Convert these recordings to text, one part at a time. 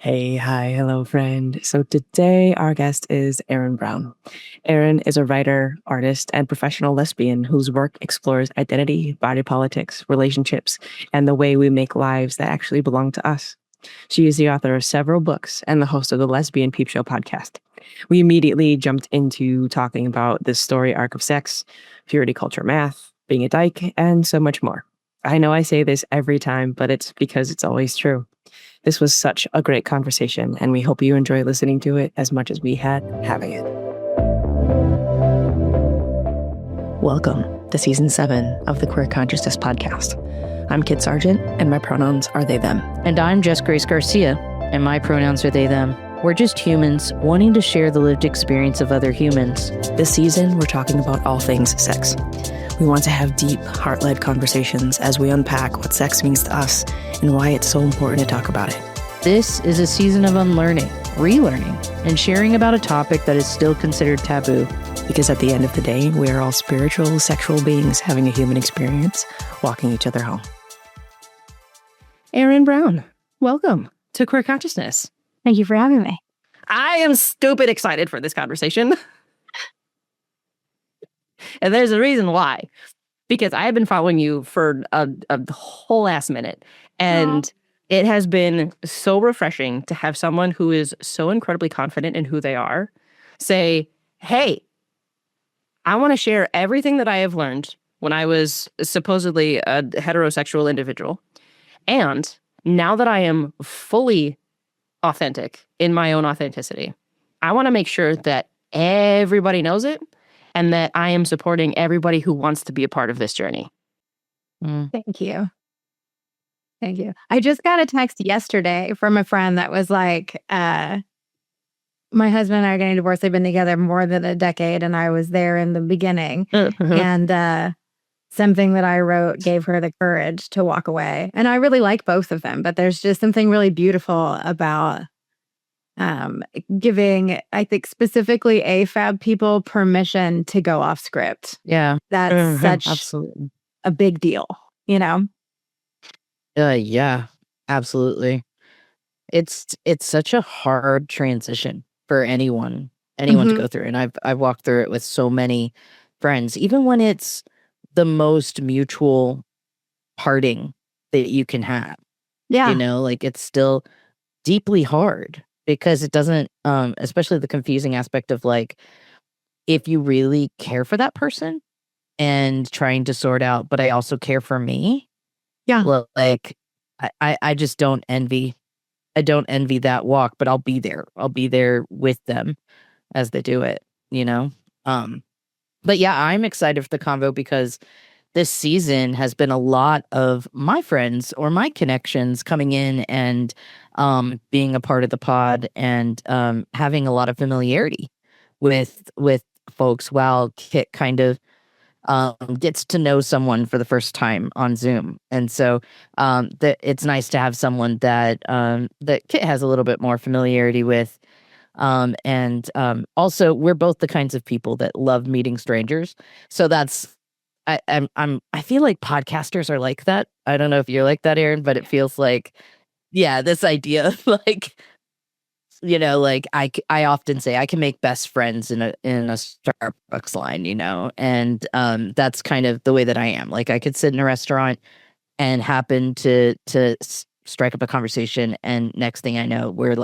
Hey, hi, hello, friend. So today our guest is Erin Brown. Erin is a writer, artist, and professional lesbian whose work explores identity, body politics, relationships, and the way we make lives that actually belong to us. She is the author of several books and the host of the Lesbian Peep Show podcast. We immediately jumped into talking about the story arc of sex, purity culture math, being a dyke, and so much more. I know I say this every time, but it's because it's always true. This was such a great conversation, and we hope you enjoy listening to it as much as we had having it. Welcome to Season 7 of the Queer Consciousness Podcast. I'm Kit Sargent, and my pronouns are they, them. And I'm Jess Grace Garcia, and my pronouns are they, them. We're just humans wanting to share the lived experience of other humans. This season, we're talking about all things sex. We want to have deep, heart-led conversations as we unpack what sex means to us and why it's so important to talk about it. This is a season of unlearning, relearning, and sharing about a topic that is still considered taboo. Because at the end of the day, we are all spiritual, sexual beings having a human experience, walking each other home. Erin Brown, welcome to Queer Consciousness. Thank you for having me. I am stupid excited for this conversation. And there's a reason why. Because I have been following you for a whole ass minute. And it has been so refreshing to have someone who is so incredibly confident in who they are say, hey, I want to share everything that I have learned when I was supposedly a heterosexual individual. And now that I am fully authentic in my own authenticity, I want to make sure that everybody knows it and that I am supporting everybody who wants to be a part of this journey. Thank you. Thank you. I just got a text yesterday from a friend that was like, my husband and I are getting divorced. They've been together more than a decade, and I was there in the beginning. And something that I wrote gave her the courage to walk away. And I really like both of them, but there's just something really beautiful about giving, I think, specifically AFAB people permission to go off script. Yeah. That's such absolutely a big deal, you know? Yeah, absolutely. It's such a hard transition for anyone to go through. And I've walked through it with so many friends, even when it's the most mutual parting that you can have. Yeah. You know, like it's still deeply hard because it doesn't, especially the confusing aspect of like, if you really care for that person and trying to sort out, but I also care for me. Yeah. Well, like I just don't envy that walk, but I'll be there. I'll be there with them as they do it, you know? But yeah, I'm excited for the convo because this season has been a lot of my friends or my connections coming in and being a part of the pod and having a lot of familiarity with folks while Kit kind of gets to know someone for the first time on Zoom. And so it's nice to have someone that that Kit has a little bit more familiarity with. And also we're both the kinds of people that love meeting strangers. So that's I feel like podcasters are like that. I don't know if you're like that, Erin, but it feels like, yeah, this idea of like, you know, like I often say I can make best friends in a Starbucks line, you know, and that's kind of the way that I am. Like I could sit in a restaurant and happen to strike up a conversation, and next thing I know, we're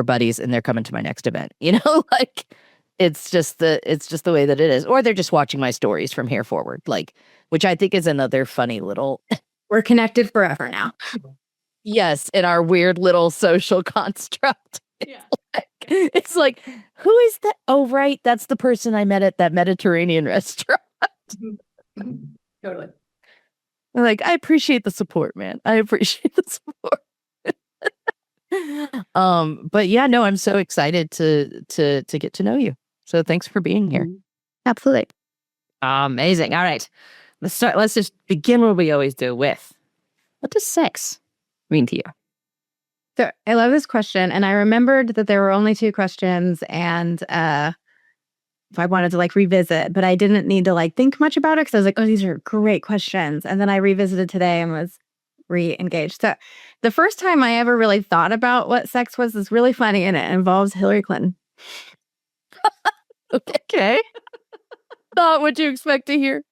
buddies, and they're coming to my next event. You know, like it's just the way that it is. Or they're just watching my stories from here forward, like, which I think is another funny little. We're connected forever now. Yes, in our weird little social construct. Yeah. It's like, who is that? Oh, right. That's the person I met at that Mediterranean restaurant. Totally. Like, I appreciate the support, man. I appreciate the support. But yeah, no, I'm so excited to get to know you. So thanks for being here. Absolutely. Amazing. All right. Let's start. Let's just begin what we always do with, what does sex mean to you? So I love this question. And I remembered that there were only 2 questions, and if I wanted to like revisit, but I didn't need to like think much about it because I was like, oh, these are great questions. And then I revisited today and was re-engaged. So the first time I ever really thought about what sex was is really funny, and it involves Hillary Clinton. Okay. Not what you expect to hear.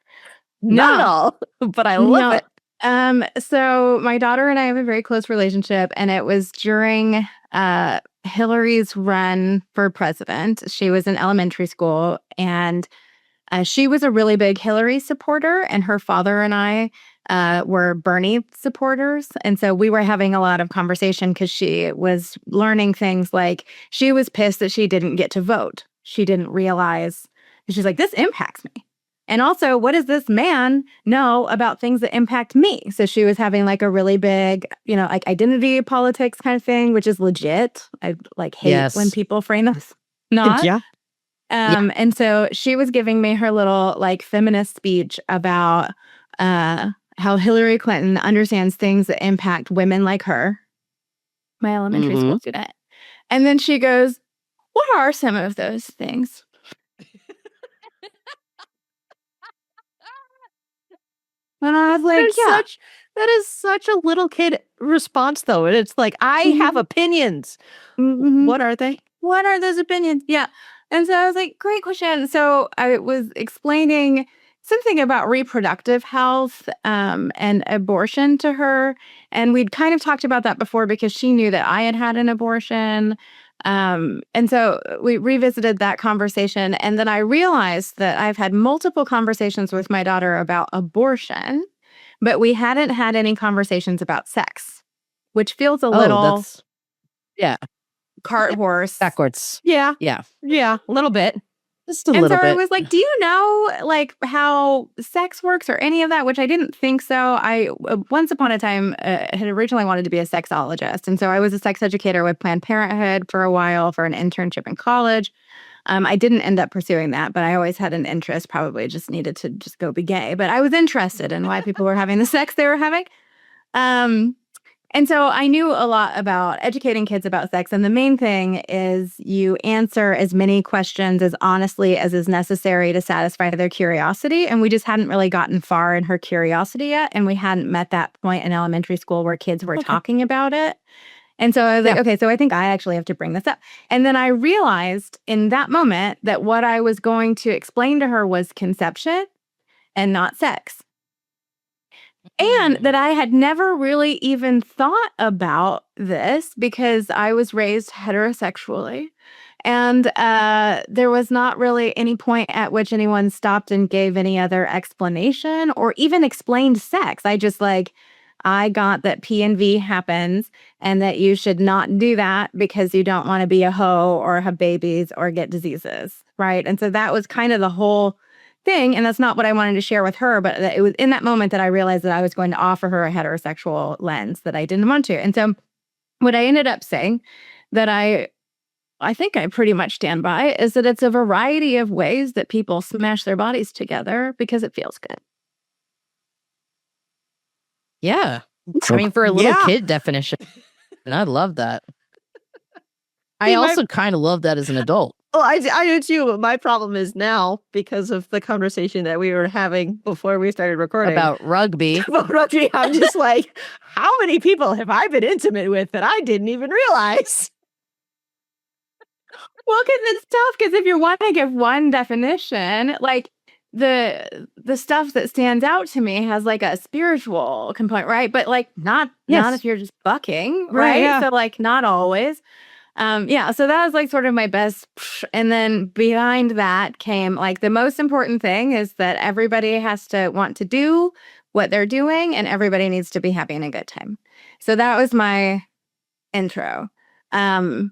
Not at all. But I love it. So my daughter and I have a very close relationship, and it was during Hillary's run for president. She was in elementary school, and she was a really big Hillary supporter, and her father and I were Bernie supporters. And so we were having a lot of conversation because she was learning things like she was pissed that she didn't get to vote. She didn't realize. She's like, this impacts me. And also, what does this man know about things that impact me? So she was having like a really big, like identity politics kind of thing, which is legit. I like hate when people frame this not. Yeah. And so she was giving me her little like feminist speech about how Hillary Clinton understands things that impact women like her, my elementary school student. And then she goes, what are some of those things? And I was like, that is such a little kid response, though. And it's like, I have opinions. What are they? What are those opinions? Yeah. And so I was like, great question. So I was explaining something about reproductive health and abortion to her. And we'd kind of talked about that before because she knew that I had had an abortion. And so we revisited that conversation. And then I realized that I've had multiple conversations with my daughter about abortion, but we hadn't had any conversations about sex, which feels a little cart horse. Backwards. Yeah. Yeah. Yeah. A little bit. Just a little bit. I was like, do you know like how sex works or any of that? Which I didn't think so. I once upon a time had originally wanted to be a sexologist. And so I was a sex educator with Planned Parenthood for a while for an internship in college. I didn't end up pursuing that, but I always had an interest, probably just needed to just go be gay. But I was interested in why people were having the sex they were having. And so I knew a lot about educating kids about sex. And the main thing is you answer as many questions as honestly as is necessary to satisfy their curiosity. And we just hadn't really gotten far in her curiosity yet. And we hadn't met that point in elementary school where kids were talking about it. And so I was like, okay, so I think I actually have to bring this up. And then I realized in that moment that what I was going to explain to her was conception and not sex. And that I had never really even thought about this because I was raised heterosexually. And there was not really any point at which anyone stopped and gave any other explanation or even explained sex. I got that P and V happens and that you should not do that because you don't want to be a hoe or have babies or get diseases, right? And so that was kind of the whole thing. And that's not what I wanted to share with her, but it was in that moment that I realized that I was going to offer her a heterosexual lens that I didn't want to. And so what I ended up saying that I think I pretty much stand by is that it's a variety of ways that people smash their bodies together because it feels good. Yeah. I mean, for a little kid definition. And I love that. I also kind of love that as an adult. Well, I do too. But my problem is now, because of the conversation that we were having before we started recording about rugby. I'm just like, how many people have I been intimate with that I didn't even realize? Well, because it's tough. Because if you want to give one definition, like the stuff that stands out to me has like a spiritual component, right? But like not if you're just fucking, right? Yeah. So like not always. So that was like sort of my best. And then behind that came like the most important thing is that everybody has to want to do what they're doing and everybody needs to be having a good time. So that was my intro. And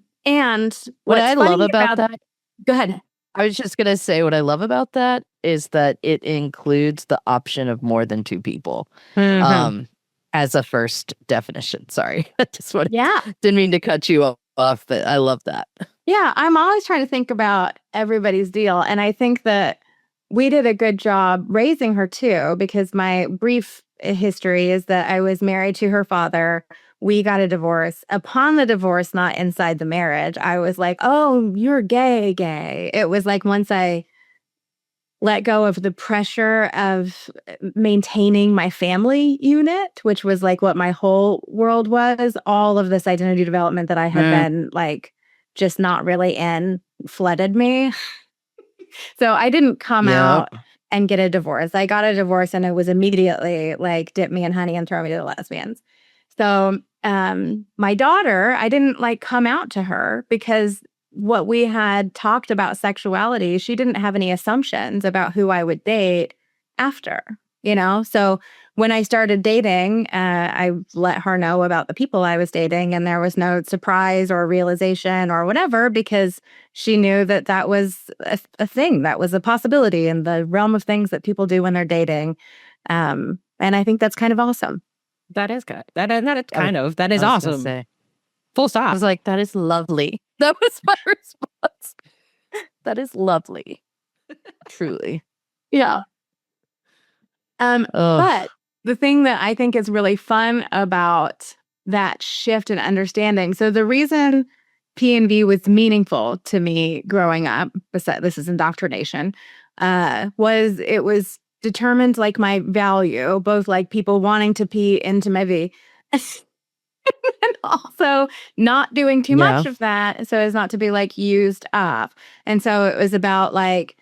what I love about that. Go ahead. I was just going to say what I love about that is that it includes the option of more than two people. As a first definition. Sorry. Didn't mean to cut you off, but I love that. Yeah, I'm always trying to think about everybody's deal. And I think that we did a good job raising her too, because my brief history is that I was married to her father. We got a divorce. Upon the divorce, not inside the marriage, I was like, oh, you're gay. It was like once I let go of the pressure of maintaining my family unit, which was like what my whole world was. All of this identity development that I had been like just not really in flooded me. So I didn't come out and get a divorce. I got a divorce and it was immediately like dip me in honey and throw me to the lesbians. So my daughter, I didn't like come out to her because what we had talked about sexuality, she didn't have any assumptions about who I would date after, you know? So when I started dating, I let her know about the people I was dating, and there was no surprise or realization or whatever, because she knew that that was a thing, that was a possibility in the realm of things that people do when they're dating. And I think that's kind of awesome. That is good. That is awesome. Full stop. I was like, that is lovely. That was my response. That is lovely. Truly. Yeah. But the thing that I think is really fun about that shift in understanding. So the reason P&V was meaningful to me growing up, besides this is indoctrination, was it was determined like my value, both like people wanting to pee into my V. And also not doing too much of that so as not to be like used up. And so it was about like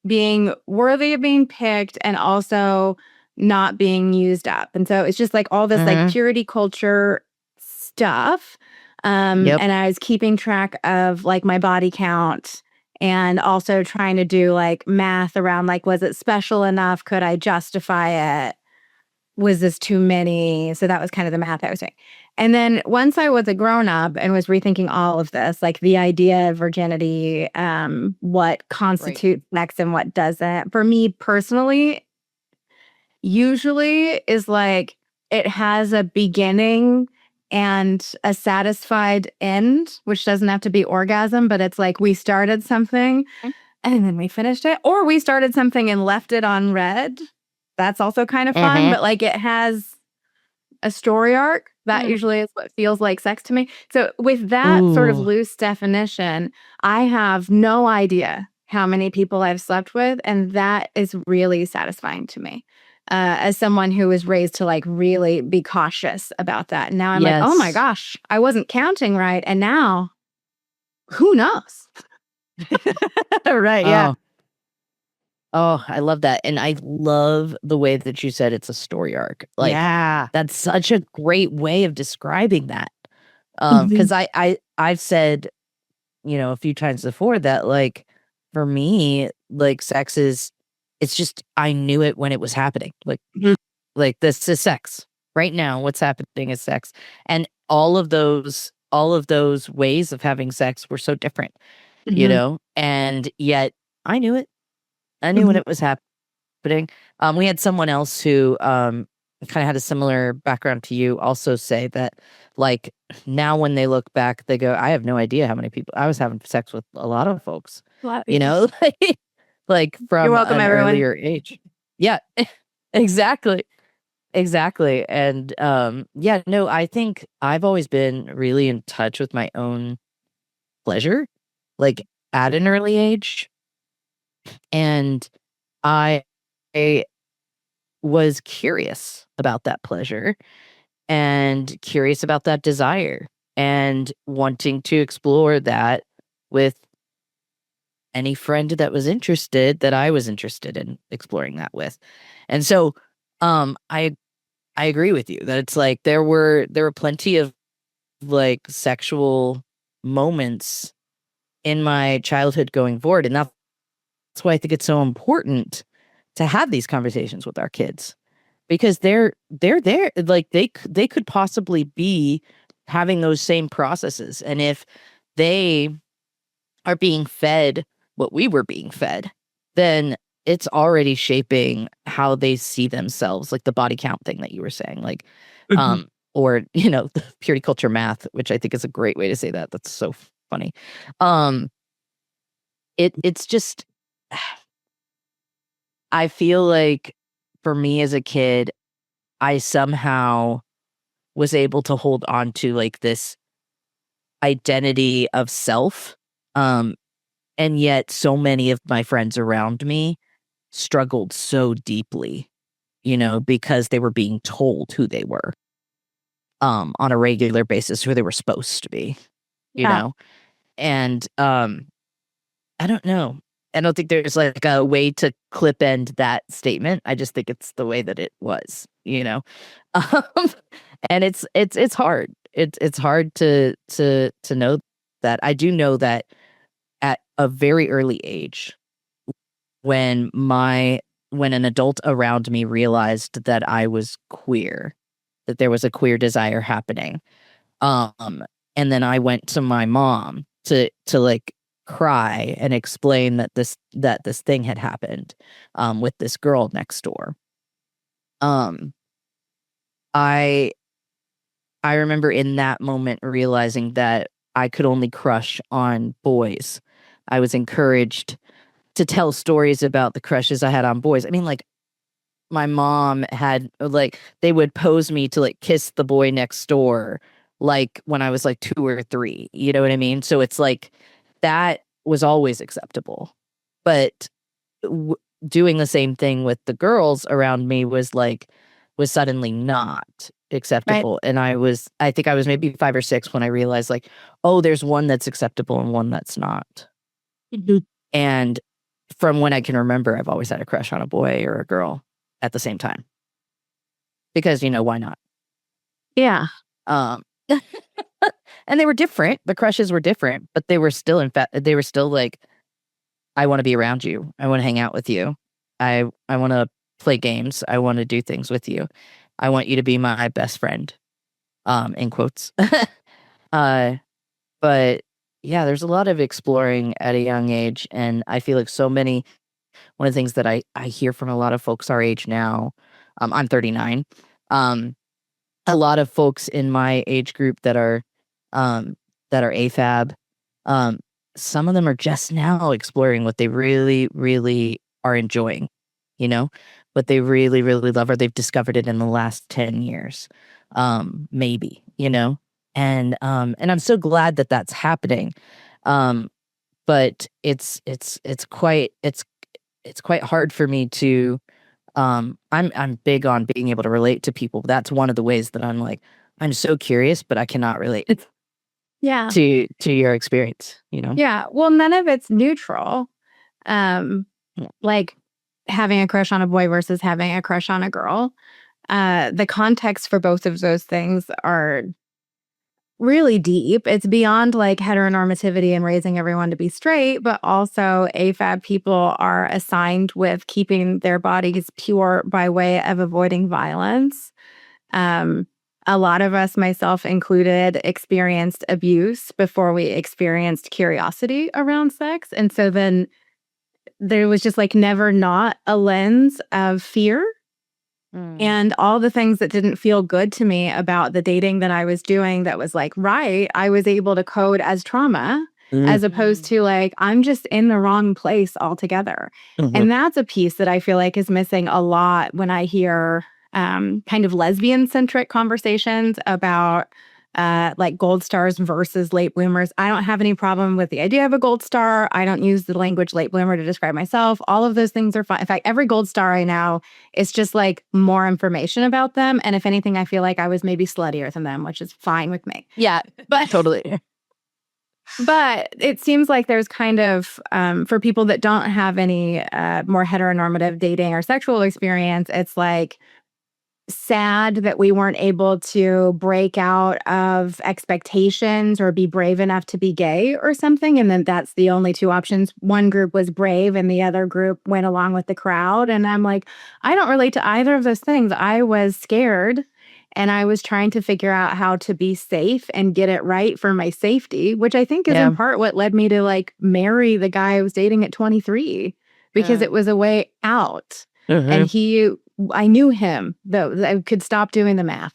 being worthy of being picked and also not being used up. And so it's just like all this like purity culture stuff. And I was keeping track of like my body count and also trying to do like math around like, was it special enough? Could I justify it? Was this too many? So that was kind of the math I was doing. And then once I was a grown up and was rethinking all of this, like the idea of virginity, what constitutes sex and what doesn't, for me personally, usually is like it has a beginning and a satisfied end, which doesn't have to be orgasm, but it's like we started something and then we finished it, or we started something and left it on red. That's also kind of fun, but like it has a story arc. That usually is what feels like sex to me. So with that sort of loose definition, I have no idea how many people I've slept with. And that is really satisfying to me. As someone who was raised to like really be cautious about that. And now I'm like, oh my gosh, I wasn't counting right. And now who knows? Right. Yeah. Oh, I love that. And I love the way that you said it's a story arc. Like, that's such a great way of describing that. Because I've said, you know, a few times before that, like, for me, like, sex is, it's just, I knew it when it was happening. Like this is sex. Right now, what's happening is sex. And all of those ways of having sex were so different, you know? And yet I knew it. I knew when it was happening. We had someone else who kind of had a similar background to you also say that, like, now when they look back, they go, I have no idea how many people I was having sex with. A lot of folks, you know, like from You're welcome, an everyone. earlier age. Yeah, exactly. And yeah, no, I think I've always been really in touch with my own pleasure, like at an early age. And I was curious about that pleasure and curious about that desire and wanting to explore that with any friend that was interested, that I was interested in exploring that with. And so I agree with you that it's like there were plenty of like sexual moments in my childhood going forward, and that's why I think it's so important to have these conversations with our kids, because they're there, like they could possibly be having those same processes, and if they are being fed what we were being fed, then it's already shaping how they see themselves, like the body count thing that you were saying, like or you know, the purity culture math, which I think is a great way to say that. That's so funny. It's just I feel like for me as a kid, I somehow was able to hold on to like this identity of self. And yet so many of my friends around me struggled so deeply, because they were being told who they were on a regular basis, who they were supposed to be, Yeah. and I don't know. I don't think there's like a way to clip end that statement. I just think it's the way that it was, um, and it's hard. It's hard to know that. I do know that at a very early age, when an adult around me realized that I was queer, that there was a queer desire happening, and then I went to my mom to like cry and explain that this thing had happened with this girl next door. I remember in that moment realizing that I could only crush on boys. I was encouraged to tell stories about the crushes I had on boys. I mean, like, my mom had, like, they would pose me to like kiss the boy next door, like when I was like 2 or 3. You know what I mean? So it's like that was always acceptable, but doing the same thing with the girls around me was suddenly not acceptable. And I think I was maybe 5 or 6 when I realized, like, oh, there's one that's acceptable and one that's not. And from when I can remember, I've always had a crush on a boy or a girl at the same time, because why not? Yeah. And they were different. The crushes were different, but they were still they were still like, I want to be around you. I want to hang out with you. I want to play games. I want to do things with you. I want you to be my best friend. In quotes. But yeah, there's a lot of exploring at a young age, and I feel like one of the things that I hear from a lot of folks our age now, I'm 39, a lot of folks in my age group that are AFAB, some of them are just now exploring what they really, really are enjoying, what they really, really love, or they've discovered it in the last 10 years, maybe, and I'm so glad that that's happening. But it's quite hard for me to, I'm big on being able to relate to people. That's one of the ways that I'm like, I'm so curious, but I cannot relate Yeah. to your experience, Yeah. Well, none of it's neutral. Like having a crush on a boy versus having a crush on a girl. The context for both of those things are really deep. It's beyond like heteronormativity and raising everyone to be straight, but also AFAB people are assigned with keeping their bodies pure by way of avoiding violence. A lot of us, myself included, experienced abuse before we experienced curiosity around sex. And so then there was just like never not a lens of fear. And all the things that didn't feel good to me about the dating that I was doing that was like, right, I was able to code as trauma, as opposed to like, I'm just in the wrong place altogether. And that's a piece that I feel like is missing a lot when I hear kind of lesbian-centric conversations about like gold stars versus late bloomers. I don't have any problem with the idea of a gold star. I don't use the language late bloomer to describe myself. All of those things are fine. In fact, every gold star I know is just like more information about them. And if anything, I feel like I was maybe sluttier than them, which is fine with me. Yeah, But totally. But it seems like there's kind of, for people that don't have any more heteronormative dating or sexual experience, it's like sad that we weren't able to break out of expectations or be brave enough to be gay or something. And then that's the only two options. One group was brave and the other group went along with the crowd. And I'm like, I don't relate to either of those things. I was scared and I was trying to figure out how to be safe and get it right for my safety, which I think is in part what led me to like marry the guy I was dating at 23, because it was a way out. And I knew him, though. I could stop doing the math.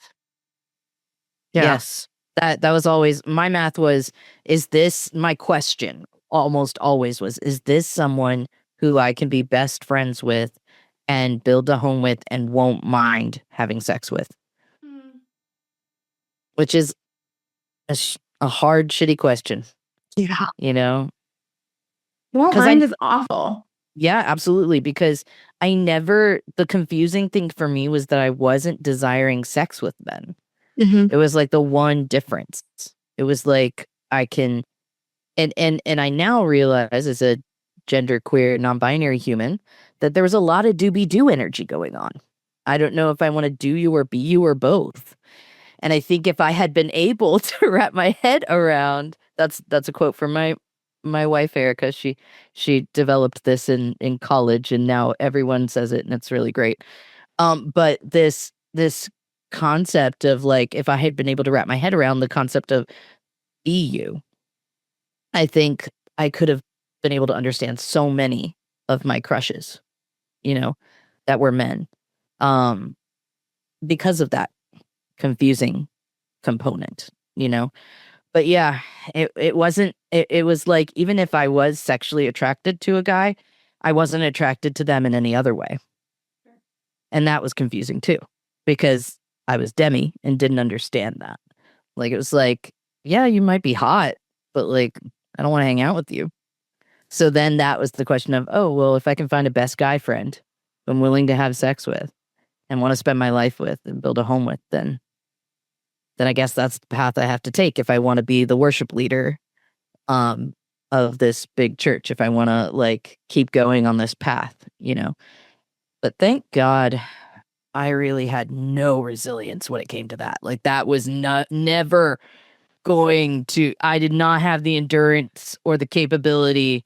Yeah. Yes. That was always my math was, is this my question? Almost always was, is this someone who I can be best friends with and build a home with and won't mind having sex with? Which is a hard, shitty question. Yeah. You know? Won't mind is awful. Yeah, absolutely. Because the confusing thing for me was that I wasn't desiring sex with men. It was like the one difference. It was like I can, and I now realize as a genderqueer, non-binary human that there was a lot of doobie-doo energy going on. I don't know if I want to do you or be you or both. And I think if I had been able to wrap my head around, that's a quote from my wife Erica. She developed this in college, and now everyone says it, and it's really great. But this concept of like, if I had been able to wrap my head around the concept of be you, I think I could have been able to understand so many of my crushes, that were men, because of that confusing component, But yeah, it wasn't, it was like, even if I was sexually attracted to a guy, I wasn't attracted to them in any other way. And that was confusing too, because I was demi and didn't understand that. Like, it was like, yeah, you might be hot, but like, I don't want to hang out with you. So then that was the question of, oh, well, if I can find a best guy friend who I'm willing to have sex with and want to spend my life with and build a home with, then I guess that's the path I have to take if I want to be the worship leader of this big church, if I want to like keep going on this path, But thank God I really had no resilience when it came to that. Like, that was never going to, I did not have the endurance or the capability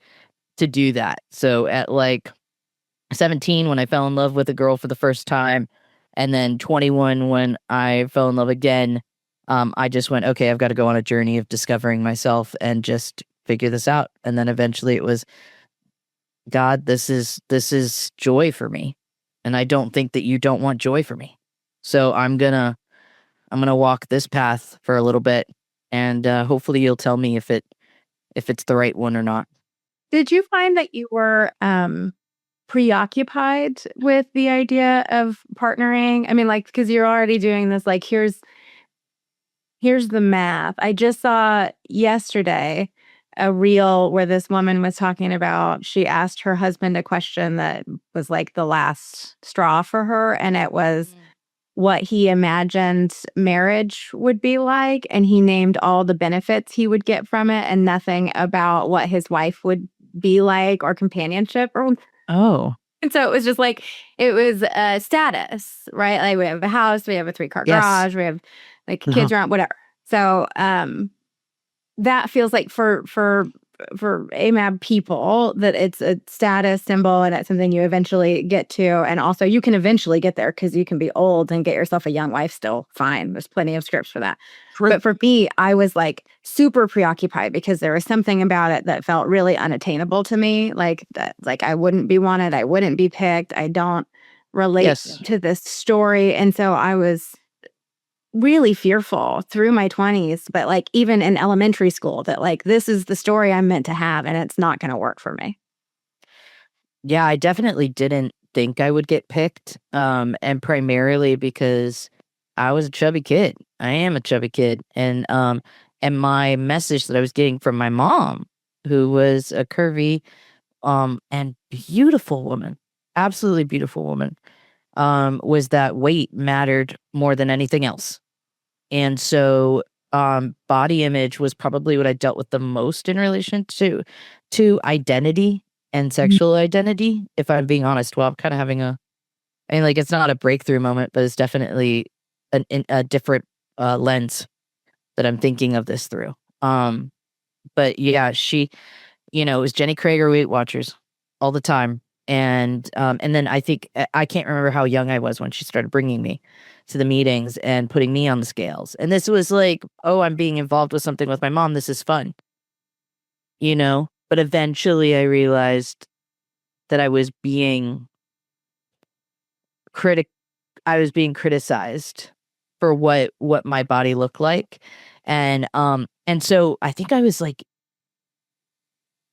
to do that. So at like 17, when I fell in love with a girl for the first time, and then 21 when I fell in love again, I just went, okay, I've got to go on a journey of discovering myself and just figure this out. And then eventually it was, God, this is joy for me, and I don't think that you don't want joy for me. So I'm gonna walk this path for a little bit, and hopefully you'll tell me if it's the right one or not. Did you find that you were preoccupied with the idea of partnering? I mean, like, because you're already doing this, like, here's the math. I just saw yesterday a reel where this woman was talking about, she asked her husband a question that was like the last straw for her, and it was what he imagined marriage would be like, and he named all the benefits he would get from it and nothing about what his wife would be like or companionship or. Oh. And so it was just like, it was a status, right? Like, we have a house, we have a 3-car Yes. garage, we have like kids around, whatever. So that feels like for AMAB people, that it's a status symbol and it's something you eventually get to. And also you can eventually get there because you can be old and get yourself a young wife still fine. There's plenty of scripts for that. True. But for me, I was like super preoccupied because there was something about it that felt really unattainable to me. Like that, like I wouldn't be wanted, I wouldn't be picked. I don't relate to this story. And so I was really fearful through my 20s, but like even in elementary school, that like, this is the story I'm meant to have and it's not going to work for me. Yeah, I definitely didn't think I would get picked, and primarily because I was a chubby kid. I am a chubby kid, and my message that I was getting from my mom, who was a curvy and beautiful woman, absolutely beautiful woman, was that weight mattered more than anything else. And so body image was probably what I dealt with the most in relation to identity and sexual identity, if I'm being honest. Well, I'm kind of having like, it's not a breakthrough moment, but it's definitely a different lens that I'm thinking of this through. But yeah, she, it was Jenny Craig or Weight Watchers all the time. And then I think, I can't remember how young I was when she started bringing me to the meetings and putting me on the scales. And this was like, oh, I'm being involved with something with my mom. This is fun, But eventually I realized that I was being criticized for what my body looked like. And so I think I was like,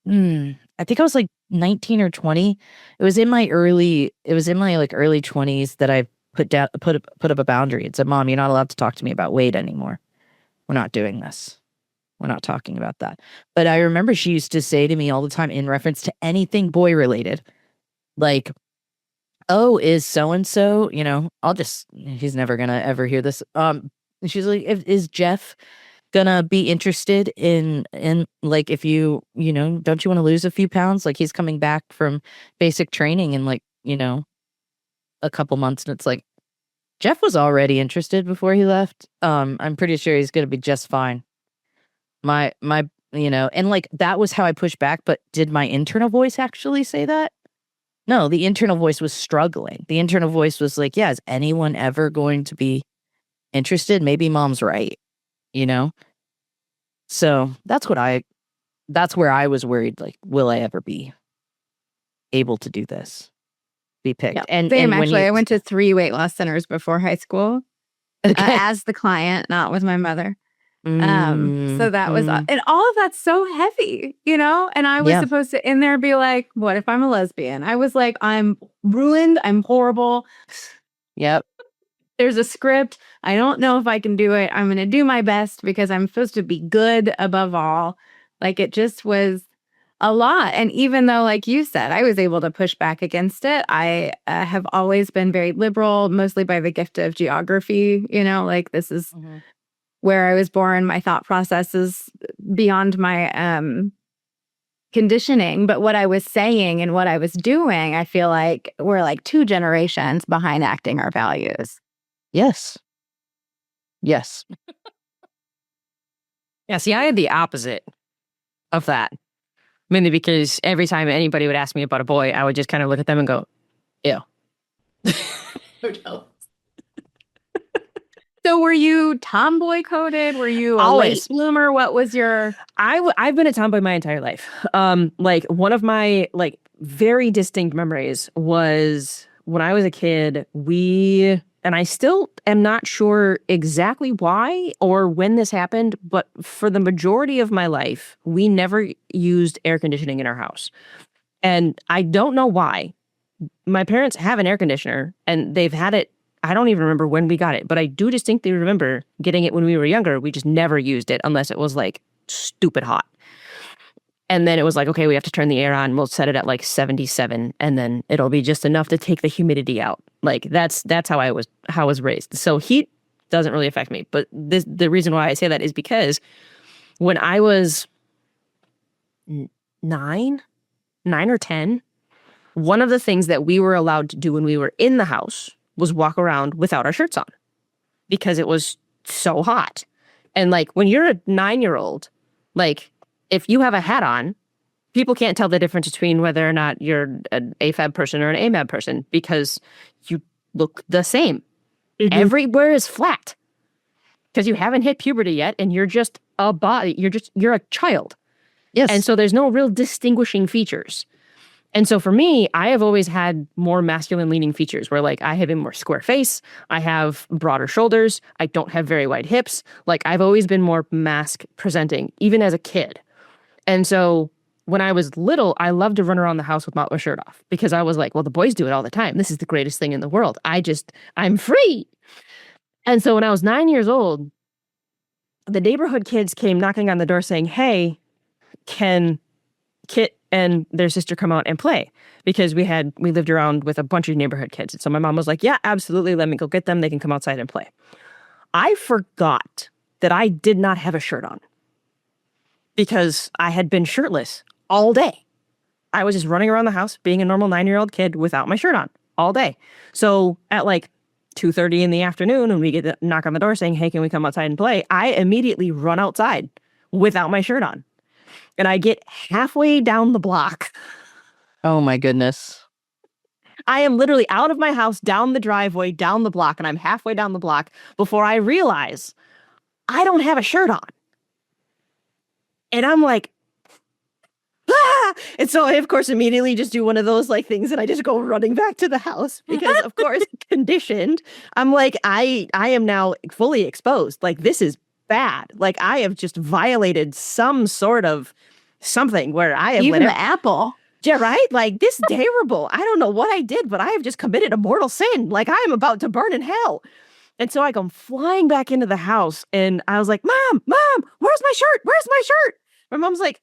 I think I was like 19 or 20. It was in my early 20s that I put up a boundary and said, Mom, you're not allowed to talk to me about weight anymore. We're not doing this. We're not talking about that. But I remember she used to say to me all the time, in reference to anything boy related, like, oh, is so and so, he's never gonna ever hear this. She's like, is Jeff gonna be interested in like, if don't you want to lose a few pounds? Like, he's coming back from basic training in like, a couple months, and it's like, Jeff was already interested before he left. I'm pretty sure he's gonna be just fine. My and like, that was how I pushed back, but did my internal voice actually say that? No, the internal voice was struggling. The internal voice was like, yeah, is anyone ever going to be interested? Maybe mom's right, So that's where I was worried, like, will I ever be able to do this? Be picked. Yeah. And Same, when actually. I went to 3 weight loss centers before high school as the client, not with my mother. So that was, and all of that's so heavy, and I was supposed to in there be like, what if I'm a lesbian? I was like, I'm ruined. I'm horrible. Yep. There's a script. I don't know if I can do it. I'm going to do my best because I'm supposed to be good above all. Like, it just was a lot. And even though, like you said, I was able to push back against it, I have always been very liberal, mostly by the gift of geography, like, this is where I was born. My thought process is beyond my conditioning. But what I was saying and what I was doing, I feel like we're like 2 generations behind acting our values. Yes. Yeah, see, I had the opposite of that. Mainly because every time anybody would ask me about a boy, I would just kind of look at them and go, ew. So were you tomboy coded? Were you a Always. late bloomer? What was your... I've been a tomboy my entire life. Like, one of my like very distinct memories was when I was a kid, and I still am not sure exactly why or when this happened, but for the majority of my life, we never used air conditioning in our house. And I don't know why. My parents have an air conditioner and they've had it. I don't even remember when we got it, but I do distinctly remember getting it when we were younger. We just never used it unless it was like stupid hot. And then it was like, okay, we have to turn the air on. We'll set it at like 77 and then it'll be just enough to take the humidity out. Like, that's how I was raised. So heat doesn't really affect me. But the reason why I say that is because when I was 9 or 10, one of the things that we were allowed to do when we were in the house was walk around without our shirts on because it was so hot. And like, when you're a 9-year-old, like, if you have a hat on, people can't tell the difference between whether or not you're an AFAB person or an AMAB person because you look the same. Everywhere is flat because you haven't hit puberty yet and you're just a body. You're a child. Yes. And so there's no real distinguishing features. And so for me, I have always had more masculine leaning features where like I have a more square face. I have broader shoulders. I don't have very wide hips. Like, I've always been more mask presenting, even as a kid. And so when I was little, I loved to run around the house with my shirt off because I was like, well, the boys do it all the time. This is the greatest thing in the world. I'm free. And so when I was 9 years old, the neighborhood kids came knocking on the door saying, hey, can Kit and their sister come out and play? Because we lived around with a bunch of neighborhood kids. And so my mom was like, yeah, absolutely. Let me go get them. They can come outside and play. I forgot that I did not have a shirt on because I had been shirtless all day. I was just running around the house being a normal 9-year-old kid without my shirt on all day. So at like 2:30 in the afternoon, when we get a knock on the door saying, hey, can we come outside and play? I immediately run outside without my shirt on. And I get halfway down the block. Oh my goodness. I am literally out of my house, down the driveway, down the block, and I'm halfway down the block before I realize I don't have a shirt on. And I'm like, ah! And so I, of course, immediately just do one of those like things and I just go running back to the house because, of course, conditioned. I'm like, I am now fully exposed. Like, this is bad. Like, I have just violated some sort of something where I have even the apple. Yeah, right? Like, this is terrible. I don't know what I did, but I have just committed a mortal sin. Like, I am about to burn in hell. And so I come flying back into the house and I was like, Mom, where's my shirt? Where's my shirt? My mom's like,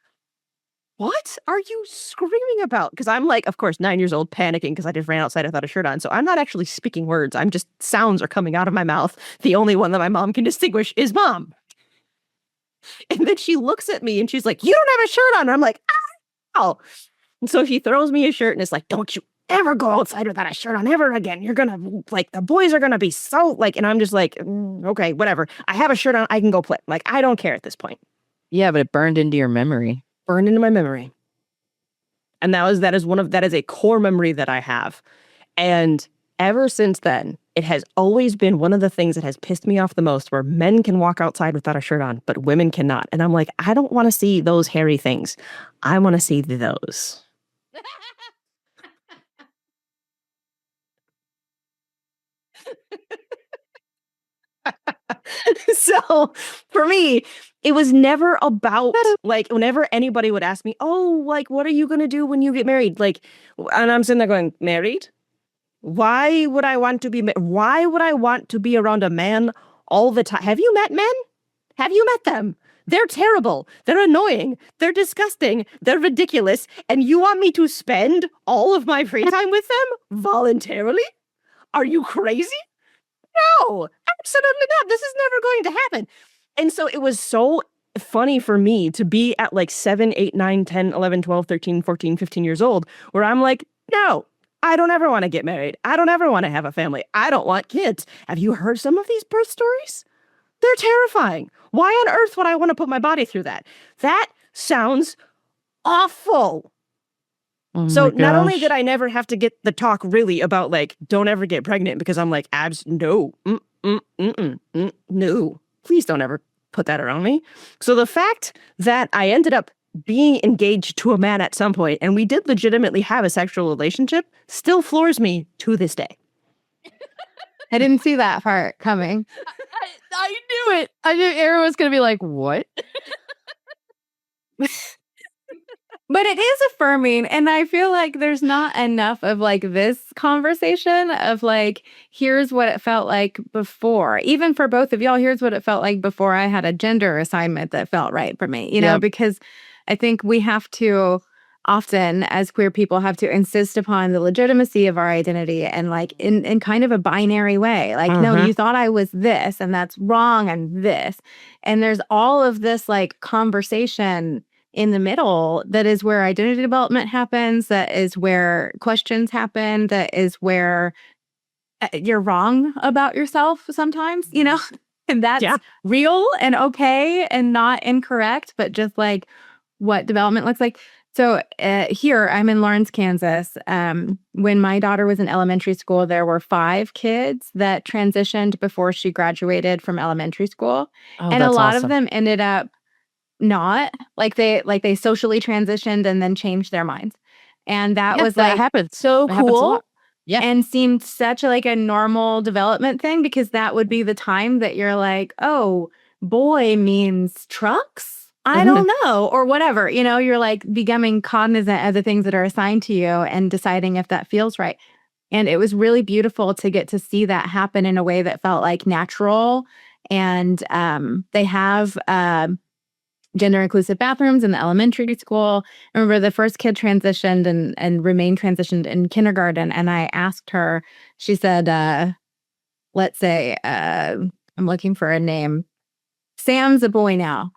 what are you screaming about? Because I'm like, of course, 9 years old, panicking because I just ran outside without a shirt on. So I'm not actually speaking words. I'm just, sounds are coming out of my mouth. The only one that my mom can distinguish is mom. And then she looks at me and she's like, you don't have a shirt on. And I'm like, ow. And so she throws me a shirt and it's like, don't you ever go outside without a shirt on ever again. You're gonna, like, the boys are gonna be so, like, and I'm just like, okay, whatever. I have a shirt on. I can go play. Like, I don't care at this point. Yeah, but it burned into your memory. Burned into my memory. And that is a core memory that I have. And ever since then, it has always been one of the things that has pissed me off the most, where men can walk outside without a shirt on, but women cannot. And I'm like, I don't want to see those hairy things. I want to see those. So for me, it was never about, like, whenever anybody would ask me, oh, like, what are you going to do when you get married? Like, and I'm sitting there going, married? Why would I want to be around a man all the time? Have you met men? Have you met them? They're terrible. They're annoying. They're disgusting. They're ridiculous. And you want me to spend all of my free time with them voluntarily? Are you crazy? No, absolutely not. This is never going to happen. And so it was so funny for me to be at like 7, 8, 9, 10, 11, 12, 13, 14, 15 years old, where I'm like, no, I don't ever want to get married. I don't ever want to have a family. I don't want kids. Have you heard some of these birth stories? They're terrifying. Why on earth would I want to put my body through that? That sounds awful. Oh So my not only gosh. did I never have to get the talk really about, like, don't ever get pregnant, because I'm like, no, no, please don't ever put that around me. So the fact that I ended up being engaged to a man at some point, and we did legitimately have a sexual relationship, still floors me to this day. I didn't see that part coming. I knew it. I knew Erin was going to be like, what? But it is affirming. And I feel like there's not enough of like this conversation of like, here's what it felt like before. Even for both of y'all, here's what it felt like before I had a gender assignment that felt right for me, you know, because I think we have to often, as queer people, have to insist upon the legitimacy of our identity and like in kind of a binary way. Like, no, you thought I was this and that's wrong and this. And there's all of this like conversation in the middle that is where identity development happens, that is where questions happen, that is where you're wrong about yourself sometimes, you know, and that's real and okay and not incorrect, but just like what development looks like. So here, I'm in Lawrence, Kansas. When my daughter was in elementary school, there were 5 kids that transitioned before she graduated from elementary school. Oh, and a that's lot awesome. of them ended up not like they socially transitioned and then changed their minds. And that was that like happens. so That happens a cool. lot. Yeah. And seemed such a, like a normal development thing, because that would be the time that you're like, oh, boy means trucks? I don't know, or whatever. You know, you're like becoming cognizant of the things that are assigned to you and deciding if that feels right. And it was really beautiful to get to see that happen in a way that felt like natural. And they have gender inclusive bathrooms in the elementary school. I remember the first kid transitioned and remained transitioned in kindergarten. And I asked her, she said, let's say, I'm looking for a name. Sam's a boy now.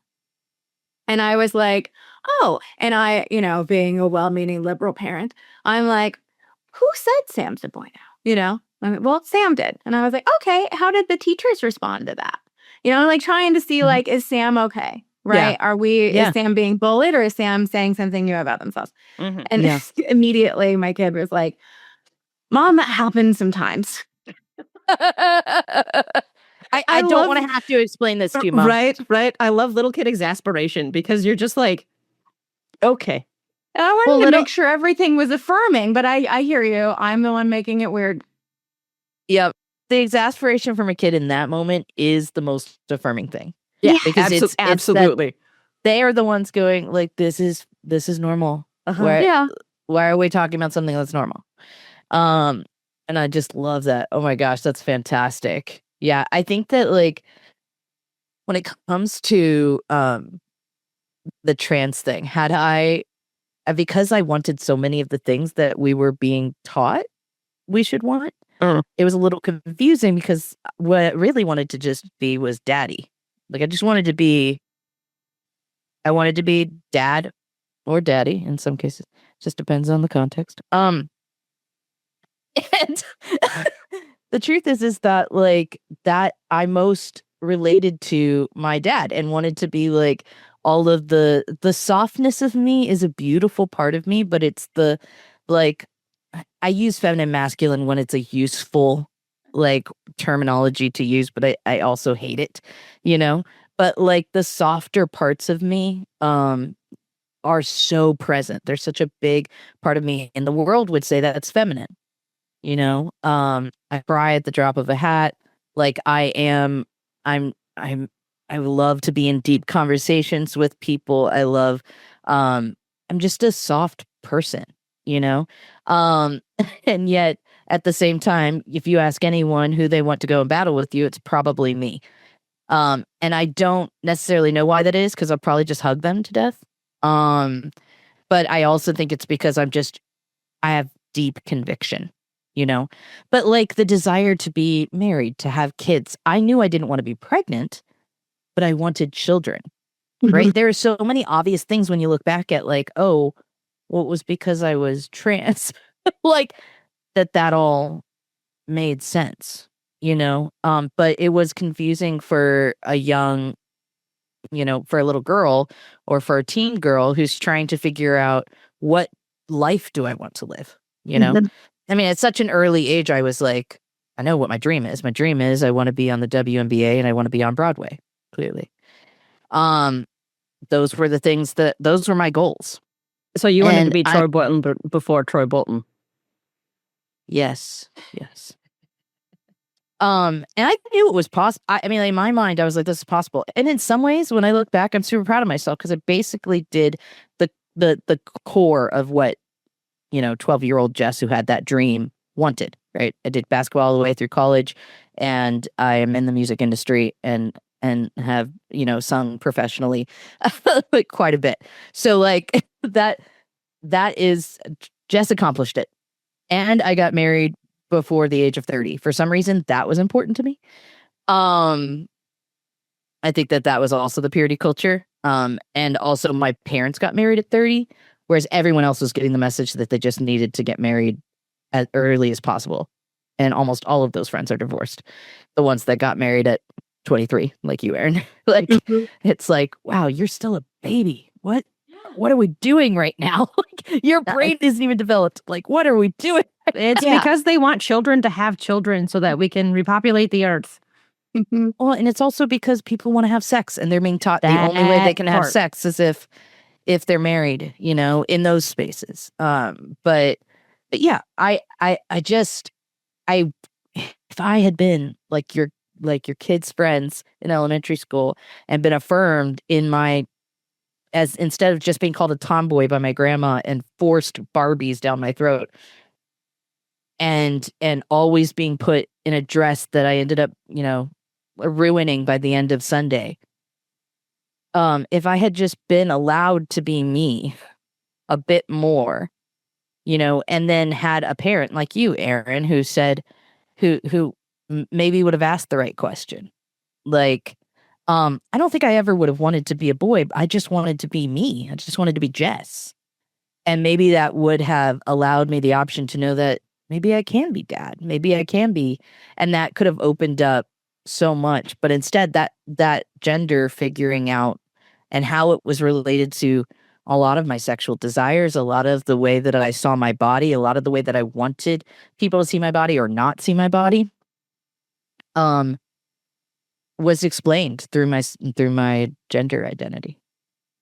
And I was like, oh, and I, you know, being a well-meaning liberal parent, I'm like, who said Sam's a boy now? You know, I mean, well, Sam did. And I was like, okay, how did the teachers respond to that? You know, like trying to see like, is Sam okay? Right? Is Sam being bullied, or is Sam saying something new about themselves? And immediately my kid was like, Mom, that happens sometimes. I don't want to have to explain this to you, Mom. Right. I love little kid exasperation, because you're just like, okay. And I wanted to make sure everything was affirming, but I hear you. I'm the one making it weird. Yep. The exasperation from a kid in that moment is the most affirming thing. Yeah, because it's absolutely. They are the ones going like, this is normal. Why are we talking about something that's normal? And I just love that. Oh my gosh, that's fantastic. Yeah, I think that like when it comes to the trans thing, had I because I wanted so many of the things that we were being taught we should want, it was a little confusing because what I really wanted to just be was daddy. Like I wanted to be dad or daddy in some cases. Just depends on the context. And the truth is that like that I most related to my dad and wanted to be like all of the softness of me is a beautiful part of me, but it's the like I use feminine masculine when it's a useful like terminology to use, but I also hate it, you know? But like the softer parts of me are so present. They're such a big part of me. And the world would say that it's feminine, you know? I cry at the drop of a hat. Like I love to be in deep conversations with people. I'm just a soft person, you know? And yet at the same time, if you ask anyone who they want to go and battle with you, it's probably me. And I don't necessarily know why that is because I'll probably just hug them to death. But I also think it's because I have deep conviction, you know, but like the desire to be married, to have kids. I knew I didn't want to be pregnant, but I wanted children, right? There are so many obvious things when you look back at like, oh, well, it was because I was trans, like that all made sense, you know? But it was confusing for a young, you know, for a little girl or for a teen girl who's trying to figure out what life do I want to live, you know? I mean, at such an early age, I was like, I know what my dream is. My dream is I want to be on the WNBA and I want to be on Broadway, clearly. Those were my goals. So you wanted to be Troy Bolton before Troy Bolton. Yes. And I knew it was possible. I mean, in my mind, I was like, this is possible. And in some ways, when I look back, I'm super proud of myself because I basically did the core of what, you know, 12-year-old Jess who had that dream wanted, right? I did basketball all the way through college and I am in the music industry and have, you know, sung professionally like quite a bit. So like that is Jess accomplished it. And I got married before the age of 30. For some reason, that was important to me. I think that was also the purity culture. And also my parents got married at 30, whereas everyone else was getting the message that they just needed to get married as early as possible. And almost all of those friends are divorced. The ones that got married at 23, like you, Erin. Like, it's like, wow, you're still a baby. What are we doing right now? Like, your brain isn't even developed. Like, what are we doing? It's because they want children to have children so that we can repopulate the earth. Well, and it's also because people want to have sex and they're being taught the only way they can have sex is if they're married, you know, in those spaces. But yeah, if I had been like your kids' friends in elementary school and been affirmed as instead of just being called a tomboy by my grandma and forced Barbies down my throat and always being put in a dress that I ended up, you know, ruining by the end of Sunday. If I had just been allowed to be me a bit more, you know, and then had a parent like you, Erin, who said, who maybe would have asked the right question. Like, I don't think I ever would have wanted to be a boy. I just wanted to be me. I just wanted to be Jess. And maybe that would have allowed me the option to know that maybe I can be dad. Maybe I can be. And that could have opened up so much. But instead, that gender figuring out and how it was related to a lot of my sexual desires, a lot of the way that I saw my body, a lot of the way that I wanted people to see my body or not see my body, was explained through my gender identity.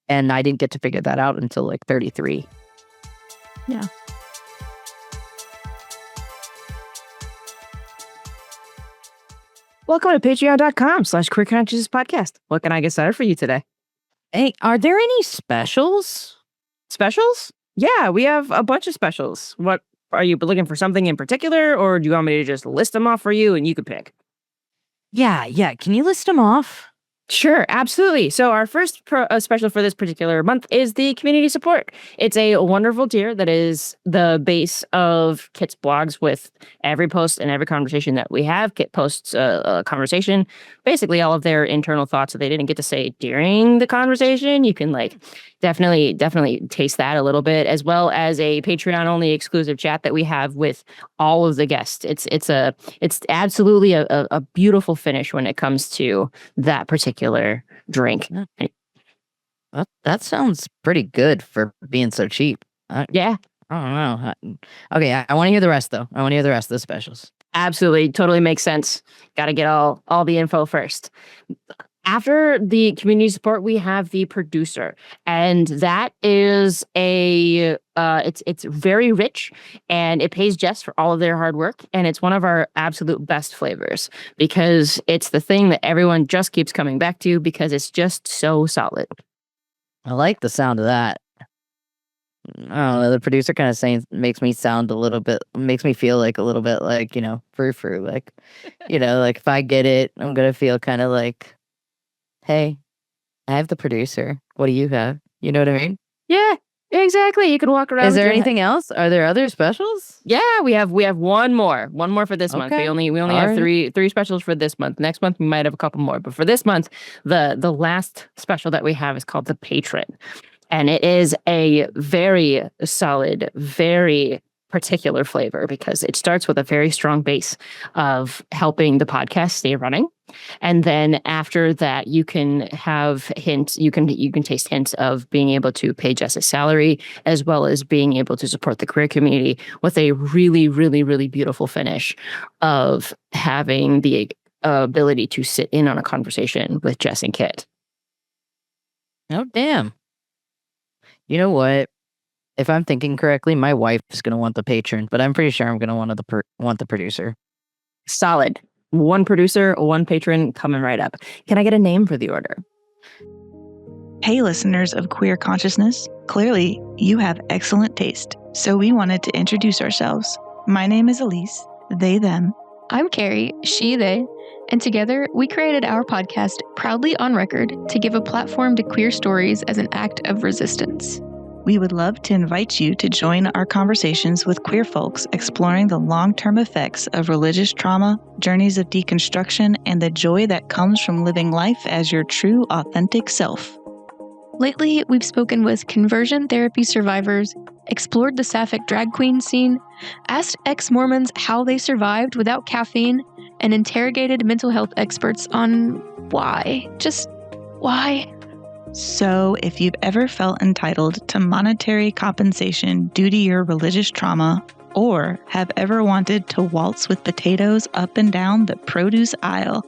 And I didn't get to figure that out until like 33. Yeah. Welcome to patreon.com/queer consciousness podcast. What can I get started for you today? Hey, are there any specials? Specials? Yeah, we have a bunch of specials. What are you looking for, something in particular, or do you want me to just list them off for you and you could pick? Yeah. Can you list them off? Sure, absolutely. So our first special for this particular month is the community support. It's a wonderful tier that is the base of Kit's blogs. With every post and every conversation that we have, Kit posts a conversation, basically all of their internal thoughts that they didn't get to say during the conversation. You can definitely taste that a little bit, as well as a Patreon only exclusive chat that we have with all of the guests. It's absolutely a beautiful finish when it comes to that particular drink. That sounds pretty good for being so cheap. Yeah, I don't know. Okay, I want to hear the rest though. I want to hear the rest of the specials. absolutely, totally makes sense. Got to get all the info first. After the community support, we have the producer, and that is it's very rich, and it pays Jess for all of their hard work, and it's one of our absolute best flavors because it's the thing that everyone just keeps coming back to because it's just so solid. I like the sound of that. I don't know. The producer kind of makes me feel like a little bit like, frou-frou. Like, like if I get it, I'm going to feel kind of like, hey, I have the producer. What do you have? You know what I mean? Yeah, exactly. You can walk around. Is there anything else? Are there other specials? Yeah, we have one more for this month. We only have three specials for this month. Next month we might have a couple more, but for this month, the last special that we have is called the Patron, and it is a very solid, very particular flavor because it starts with a very strong base of helping the podcast stay running. And then after that, you can have hints, you can taste hints of being able to pay Jess a salary, as well as being able to support the queer community with a really, really, really beautiful finish of having the ability to sit in on a conversation with Jess and Kit. Oh, damn. You know what? If I'm thinking correctly, my wife's going to want the patron, but I'm pretty sure I'm going to want the producer. Solid. One producer, one patron coming right up. Can I get a name for the order? Hey, listeners of Queer Consciousness. Clearly, you have excellent taste, so we wanted to introduce ourselves. My name is Elise, they, them. I'm Carrie, she, they, and together we created our podcast Proudly on Record to give a platform to queer stories as an act of resistance. We would love to invite you to join our conversations with queer folks exploring the long-term effects of religious trauma, journeys of deconstruction, and the joy that comes from living life as your true, authentic self. Lately, we've spoken with conversion therapy survivors, explored the sapphic drag queen scene, asked ex-Mormons how they survived without caffeine, and interrogated mental health experts on why. Just why? So, if you've ever felt entitled to monetary compensation due to your religious trauma, or have ever wanted to waltz with potatoes up and down the produce aisle,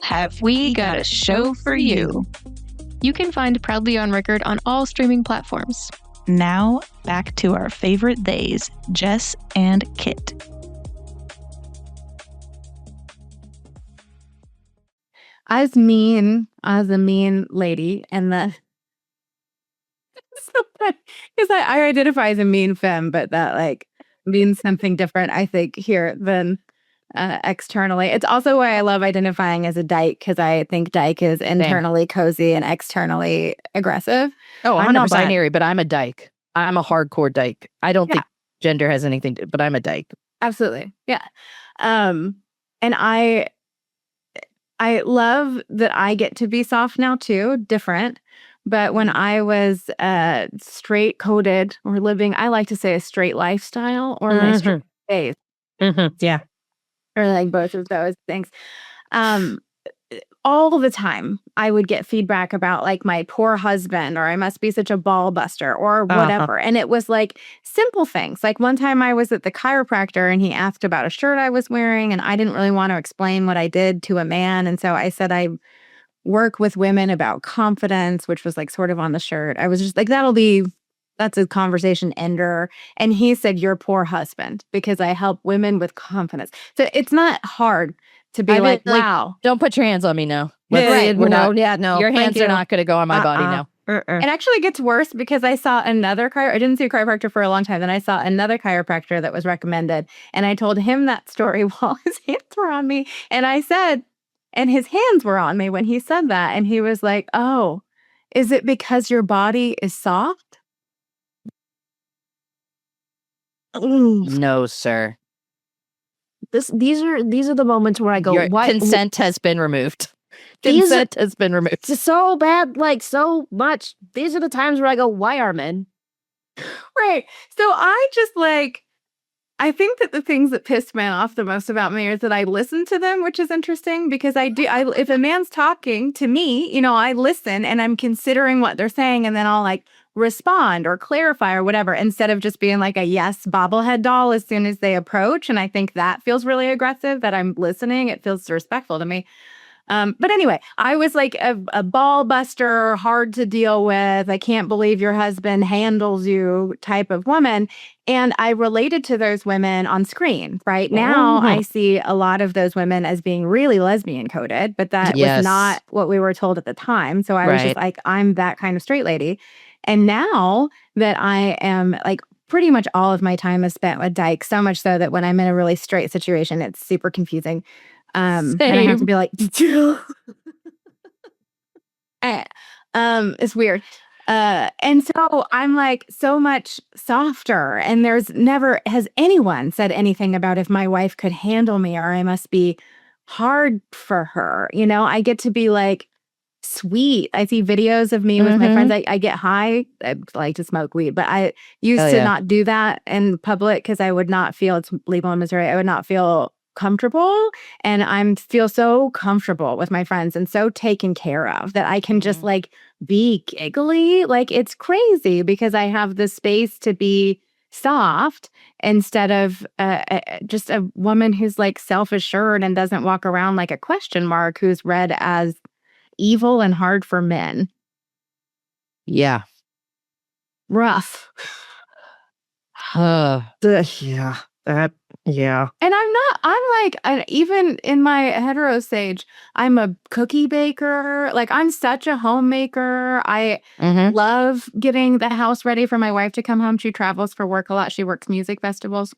have we got a show for you? You can find Proudly on Record on all streaming platforms. Now, back to our favorite theys, Jess and Kit. I was mean. I was a mean lady, and so because I identify as a mean femme, but that means something different, I think, here than externally. It's also why I love identifying as a dyke, because I think dyke is internally cozy and externally aggressive. Oh, I'm 100%. not binary, but I'm a dyke. I'm a hardcore dyke. I don't think gender has anything to, but I'm a dyke. Absolutely. Yeah. And I love that I get to be soft now too, different. But when I was straight coded or living, I like to say a straight lifestyle or my straight faith. Yeah. Or both of those things. All the time I would get feedback about my poor husband, or I must be such a ball buster or whatever. And it was simple things. One time I was at the chiropractor and he asked about a shirt I was wearing, and I didn't really want to explain what I did to a man. And so I said, I work with women about confidence, which was sort of on the shirt. I was just that's a conversation ender. And he said, your poor husband, because I help women with confidence. So it's not hard to be wow. Don't put your hands on me now. Right. We're no, not, your hands are not going to go on my body now. It actually gets worse because I saw another I didn't see a chiropractor for a long time. Then I saw another chiropractor that was recommended. And I told him that story while his hands were on me. And I said, And his hands were on me when he said that. And he was like, oh, is it because your body is soft? No, sir. These are the moments where I go, Your why consent has been removed. These are- Consent has been removed. it's so bad, like so much. These are the times where I go, why are men? Right. So I just I think that the things that pissed men off the most about me is that I listen to them, which is interesting because if a man's talking to me, I listen and I'm considering what they're saying and then I'll respond or clarify or whatever instead of just being like a yes bobblehead doll as soon as they approach. And I think that feels really aggressive that I'm listening. It feels respectful to me. But anyway, I was like a ball buster, hard to deal with. I can't believe your husband handles you type of woman. And I related to those women on screen. Right now, I see a lot of those women as being really lesbian coded, but that was not what we were told at the time. So I was just like, I'm that kind of straight lady. And now that I am pretty much all of my time is spent with dyke, so much so that when I'm in a really straight situation, it's super confusing. And I have to be like, it's weird. And so I'm so much softer. And there's never has anyone said anything about if my wife could handle me or I must be hard for her. I get to be sweet. I see videos of me with my friends. I get high. I like to smoke weed, but I used to not do that in public because I would not feel, it's legal in Missouri, I would not feel comfortable. And I feel so comfortable with my friends and so taken care of that I can just be giggly. It's crazy because I have the space to be soft instead of just a woman who's self-assured and doesn't walk around like a question mark who's read as evil and hard for men. Yeah. Rough. Yeah. And even in my hetero stage, I'm a cookie baker. I'm such a homemaker. I love getting the house ready for my wife to come home. She travels for work a lot. She works music festivals.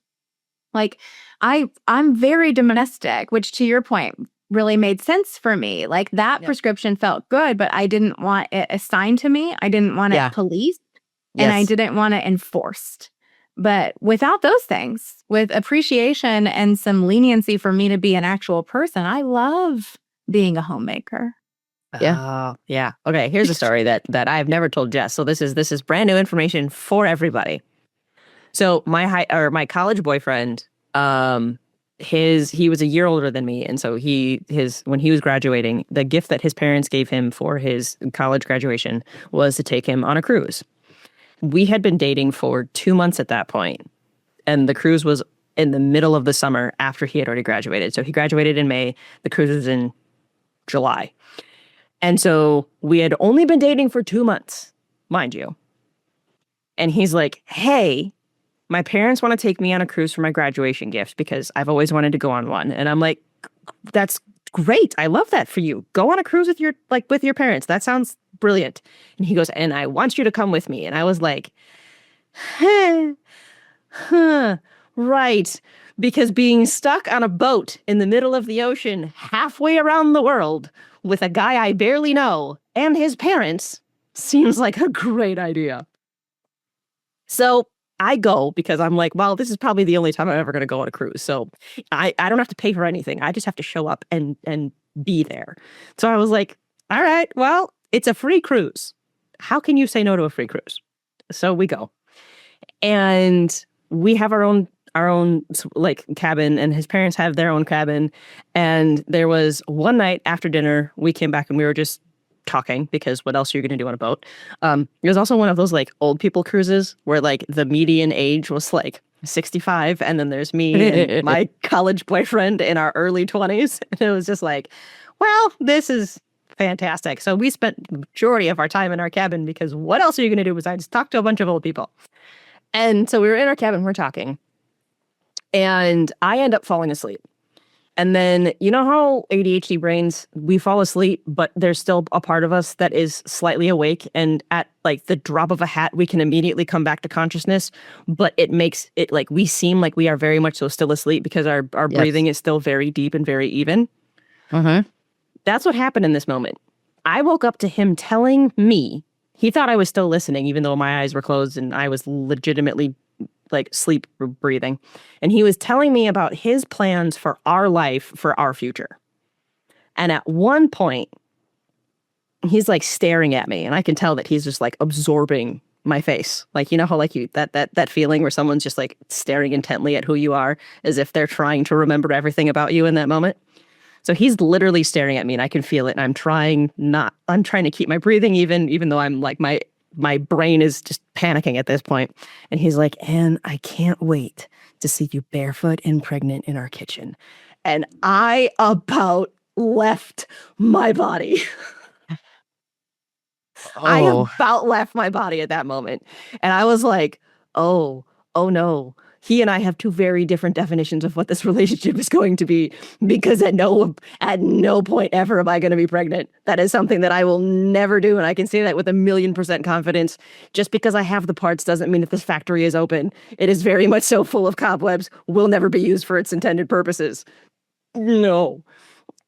I'm very domestic, which to your point really made sense for me. That prescription felt good, but I didn't want it assigned to me. I didn't want it policed and I didn't want it enforced. But without those things, with appreciation and some leniency for me to be an actual person, I love being a homemaker. Yeah. Yeah. Okay. Here's a story that I've never told Jess. So this is brand new information for everybody. So my college boyfriend, he was a year older than me, and so when he was graduating, the gift that his parents gave him for his college graduation was to take him on a cruise. We had been dating for 2 months at that point, and the cruise was in the middle of the summer after he had already graduated. So he graduated in May. The cruise was in July. And so we had only been dating for 2 months, mind you. And he's like, hey, my parents want to take me on a cruise for my graduation gift because I've always wanted to go on one. And I'm like, that's great. I love that for you. Go on a cruise with your parents. That sounds brilliant. And he goes, and I want you to come with me. And I was like, right. Because being stuck on a boat in the middle of the ocean, halfway around the world with a guy I barely know and his parents seems like a great idea. So I go because I'm like, well, this is probably the only time I'm ever going to go on a cruise. So I don't have to pay for anything. I just have to show up and be there. So I was like, all right, well, it's a free cruise. How can you say no to a free cruise? So we go. And we have our own cabin, and his parents have their own cabin. And there was one night after dinner, we came back and we were just talking because what else are you going to do on a boat? It was also one of those old people cruises where the median age was 65, and then there's me and my college boyfriend in our early 20s. And it was just well, this is fantastic. So we spent the majority of our time in our cabin because what else are you going to do besides talk to a bunch of old people? And so we were in our cabin, we're talking, and I end up falling asleep. And then, you know how ADHD brains, we fall asleep, but there's still a part of us that is slightly awake. And at the drop of a hat, we can immediately come back to consciousness. But it makes it we seem like we are very much so still asleep because our breathing is still very deep and very even. That's what happened in this moment. I woke up to him telling me, he thought I was still listening, even though my eyes were closed and I was legitimately like sleep breathing. And he was telling me about his plans for our life, for our future. And at one point, he's like staring at me, and I can tell that he's just like absorbing my face. Like, you know how like that feeling where someone's just like staring intently at who you are as if they're trying to remember everything about you in that moment. So he's literally staring at me, and I can feel it. And I'm trying to keep my breathing even though I'm like my brain is just panicking at this point. And he's like, "And I can't wait to see you barefoot and pregnant in our kitchen." And I about left my body. I about left my body at that moment. And I was like, oh no. He and I have two very different definitions of what this relationship is going to be, because at no point ever am I going to be pregnant. That is something that I will never do. And I can say that with 1,000,000% confidence. Just because I have the parts doesn't mean that this factory is open. It is very much so full of cobwebs, will never be used for its intended purposes. No.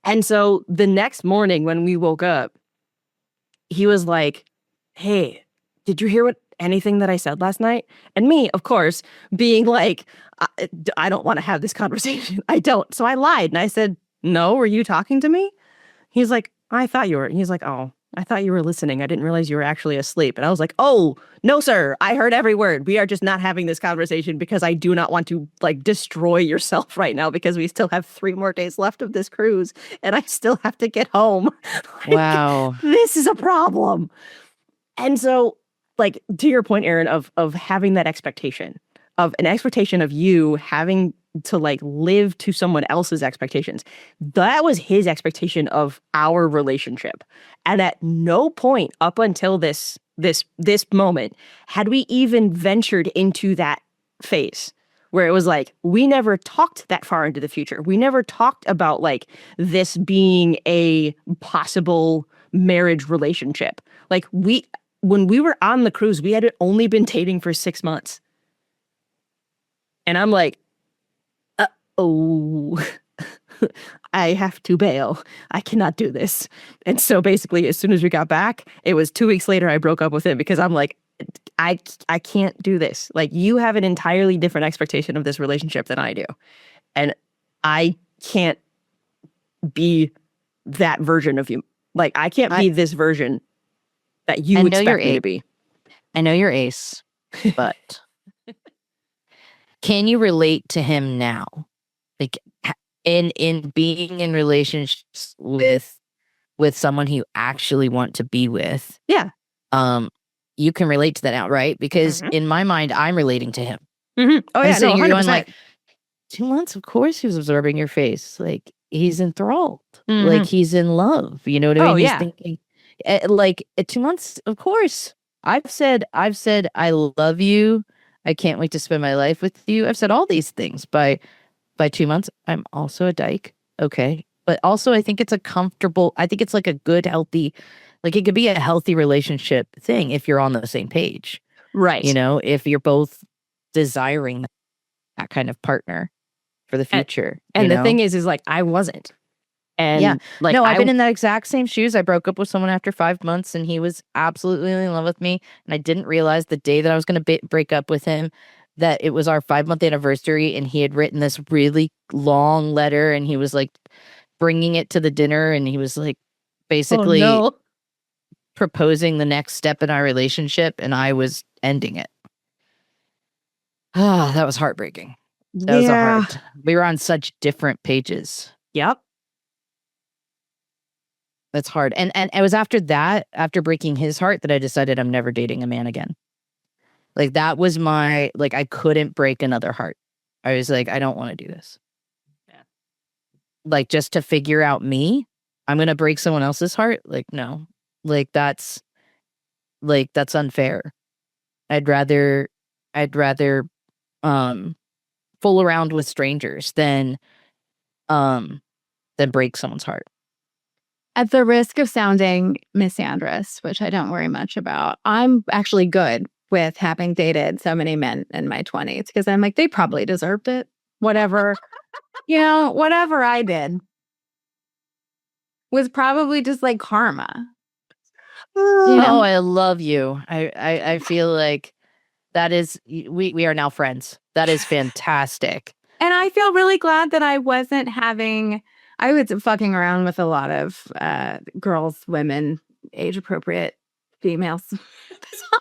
And so the next morning when we woke up, he was like, "Hey, did you hear anything that I said last night?" And me, of course, being like, I don't want to have this conversation. I don't. So I lied and I said, "No, were you talking to me?" He's like, "I thought you were." He's like, "Oh, I thought you were listening. I didn't realize you were actually asleep." And I was like, "Oh, no, sir. I heard every word. We are just not having this conversation because I do not want to like destroy yourself right now, because we still have 3 more days left of this cruise and I still have to get home." Like, Wow. this is a problem. And so, like, to your point, Erin, of having that expectation, of an expectation of you having to like live to someone else's expectations. That was his expectation of our relationship. And at no point up until this moment had we even ventured into that phase where it was like, we never talked that far into the future. We never talked about like this being a possible marriage relationship. Like when we were on the cruise, we had only been dating for 6 months. And I'm like, oh, I have to bail. I cannot do this. And so basically, as soon as we got back, it was 2 weeks later, I broke up with him, because I'm like, I can't do this. Like, you have an entirely different expectation of this relationship than I do. And I can't be that version of you. Like, I can't be this version that you expect me to be. I know you're ace, but can you relate to him now? Like, in being in relationships with someone who you actually want to be with. Yeah. You can relate to that now, right? Because in my mind, I'm relating to him. Mm-hmm. Oh, yeah. So No, you're 100%. going like, 2 months, of course he was absorbing your face. Like, he's enthralled. Mhm. Like, he's in love. You know what I mean? Oh, He's yeah. thinking, like, at 2 months, of course. I've said, I love you. I can't wait to spend my life with you. I've said all these things. By 2 months, I'm also a dyke. Okay. But also, I think it's it's like a good, healthy, like, it could be a healthy relationship thing if you're on the same page. Right. You know, if you're both desiring that kind of partner for the future. And the thing is like, I wasn't. And yeah, like, no, I've been in that exact same shoes. I broke up with someone after 5 months, and he was absolutely in love with me. And I didn't realize the day that I was going to break up with him that it was our 5-month anniversary, and he had written this really long letter, and he was like bringing it to the dinner, and he was like basically proposing the next step in our relationship, and I was ending it. Ah, that was heartbreaking. That was we were on such different pages. Yep. That's hard. And it was after that, after breaking his heart, that I decided I'm never dating a man again. Like, that was my, like, I couldn't break another heart. I was like, I don't want to do this. Yeah. Like, just to figure out me, I'm going to break someone else's heart? Like, no. Like, that's unfair. I'd rather fool around with strangers than break someone's heart. At the risk of sounding misandrous, which I don't worry much about, I'm actually good with having dated so many men in my 20s, because I'm like, they probably deserved it. Whatever, whatever I did. was probably just like karma. Oh, know? I love you. I feel like that is we are now friends. That is fantastic. And I feel really glad that I wasn't I was fucking around with a lot of girls, women, age appropriate females.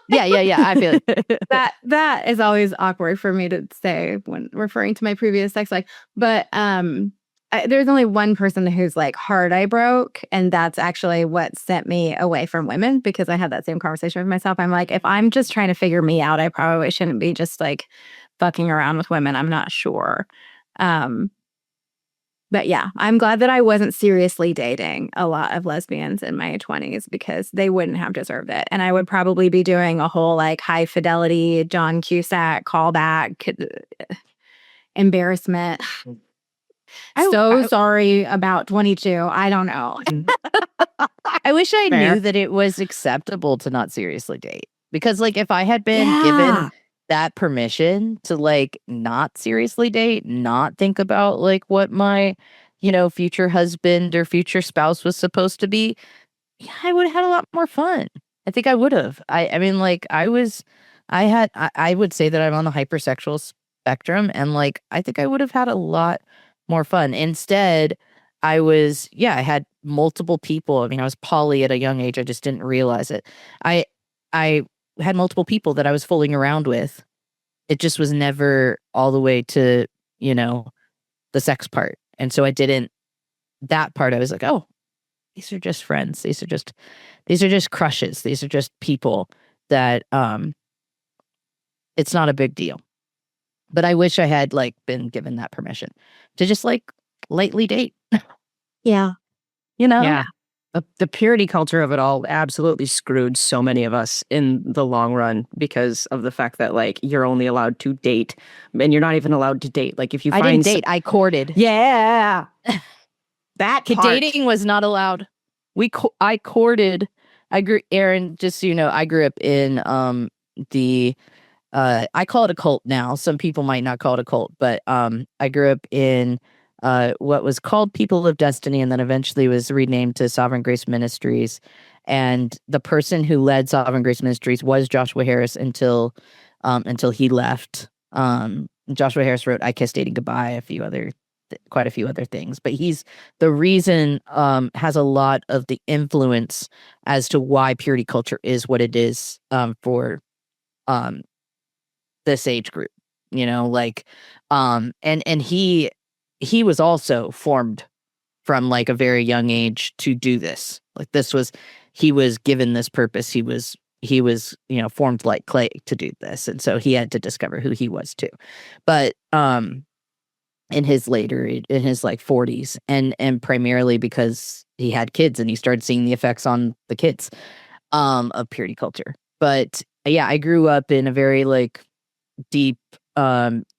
Yeah. I feel it. that is always awkward for me to say when referring to my previous sex life. But there's only one person whose like heart I broke, and that's actually what sent me away from women, because I had that same conversation with myself. I'm like, if I'm just trying to figure me out, I probably shouldn't be just like fucking around with women. I'm not sure. But yeah, I'm glad that I wasn't seriously dating a lot of lesbians in my 20s, because they wouldn't have deserved it. And I would probably be doing a whole like high fidelity John Cusack callback embarrassment. Sorry about 22. I don't know. I wish I Fair. knew that it was acceptable to not seriously date, because like if I had been given that permission to like not seriously date, not think about like what my, future husband or future spouse was supposed to be, I would have had a lot more fun. I think I would have. I mean, like I would say that I'm on the hypersexual spectrum, and like I think I would have had a lot more fun. Instead, I had multiple people. I mean, I was poly at a young age. I just didn't realize it. I had multiple people that I was fooling around with. It just was never all the way to, the sex part. And so that part I was like, oh, these are just friends. These are just crushes. These are just people that it's not a big deal. But I wish I had like been given that permission to just like lightly date. Yeah. Yeah. The purity culture of it all absolutely screwed so many of us in the long run, because of the fact that like you're only allowed to date, and you're not even allowed to date. Like if you I didn't date, I courted. Yeah. That part. Dating was not allowed. I courted. Erin, just so you know, I grew up in the I call it a cult now. Some people might not call it a cult, but I grew up in what was called People of Destiny, and then eventually was renamed to Sovereign Grace Ministries. And the person who led Sovereign Grace Ministries was Joshua Harris until he left. Joshua Harris wrote "I Kiss Dating Goodbye," quite a few other things, but he's the reason, has a lot of the influence as to why purity culture is what it is for this age group, and he was also formed from like a very young age to do this. Like he was given this purpose. He was, formed like clay to do this. And so he had to discover who he was too. But, in his like 40s, and primarily because he had kids and he started seeing the effects on the kids, of purity culture. But yeah, I grew up in a very like deep,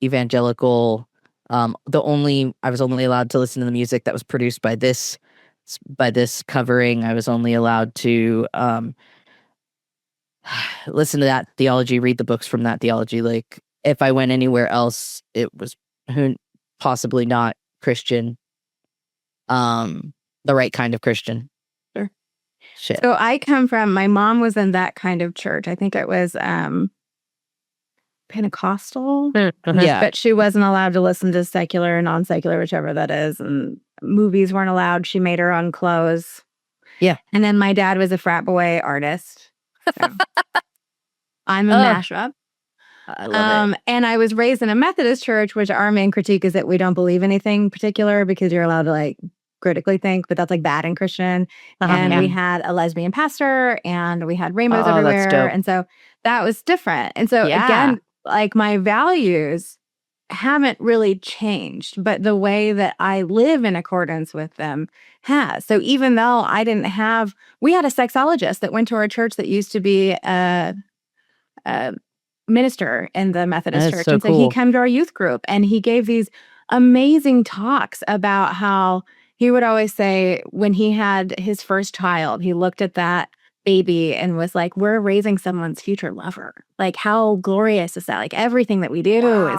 evangelical, I was only allowed to listen to the music that was produced by this covering. I was only allowed to listen to that theology, read the books from that theology. Like if I went anywhere else, it was possibly not Christian, the right kind of Christian. Sure. Shit. So my mom was in that kind of church. I think it was Pentecostal. Yeah. But she wasn't allowed to listen to secular or non-secular, whichever that is. And movies weren't allowed. She made her own clothes. Yeah. And then my dad was a frat boy artist. So I'm a mashup. I love it. And I was raised in a Methodist church, which our main critique is that we don't believe anything particular, because you're allowed to like critically think, but that's like bad and Christian. And we had a lesbian pastor, and we had rainbows That's everywhere. dope. And so that was different. And so again, like my values haven't really changed, but the way that I live in accordance with them has. So even though we had a sexologist that went to our church that used to be a minister in the Methodist church. So and so cool. he came to our youth group, and he gave these amazing talks about how he would always say when he had his first child, he looked at that baby and was like, we're raising someone's future lover. Like, how glorious is that? Like, everything that we do is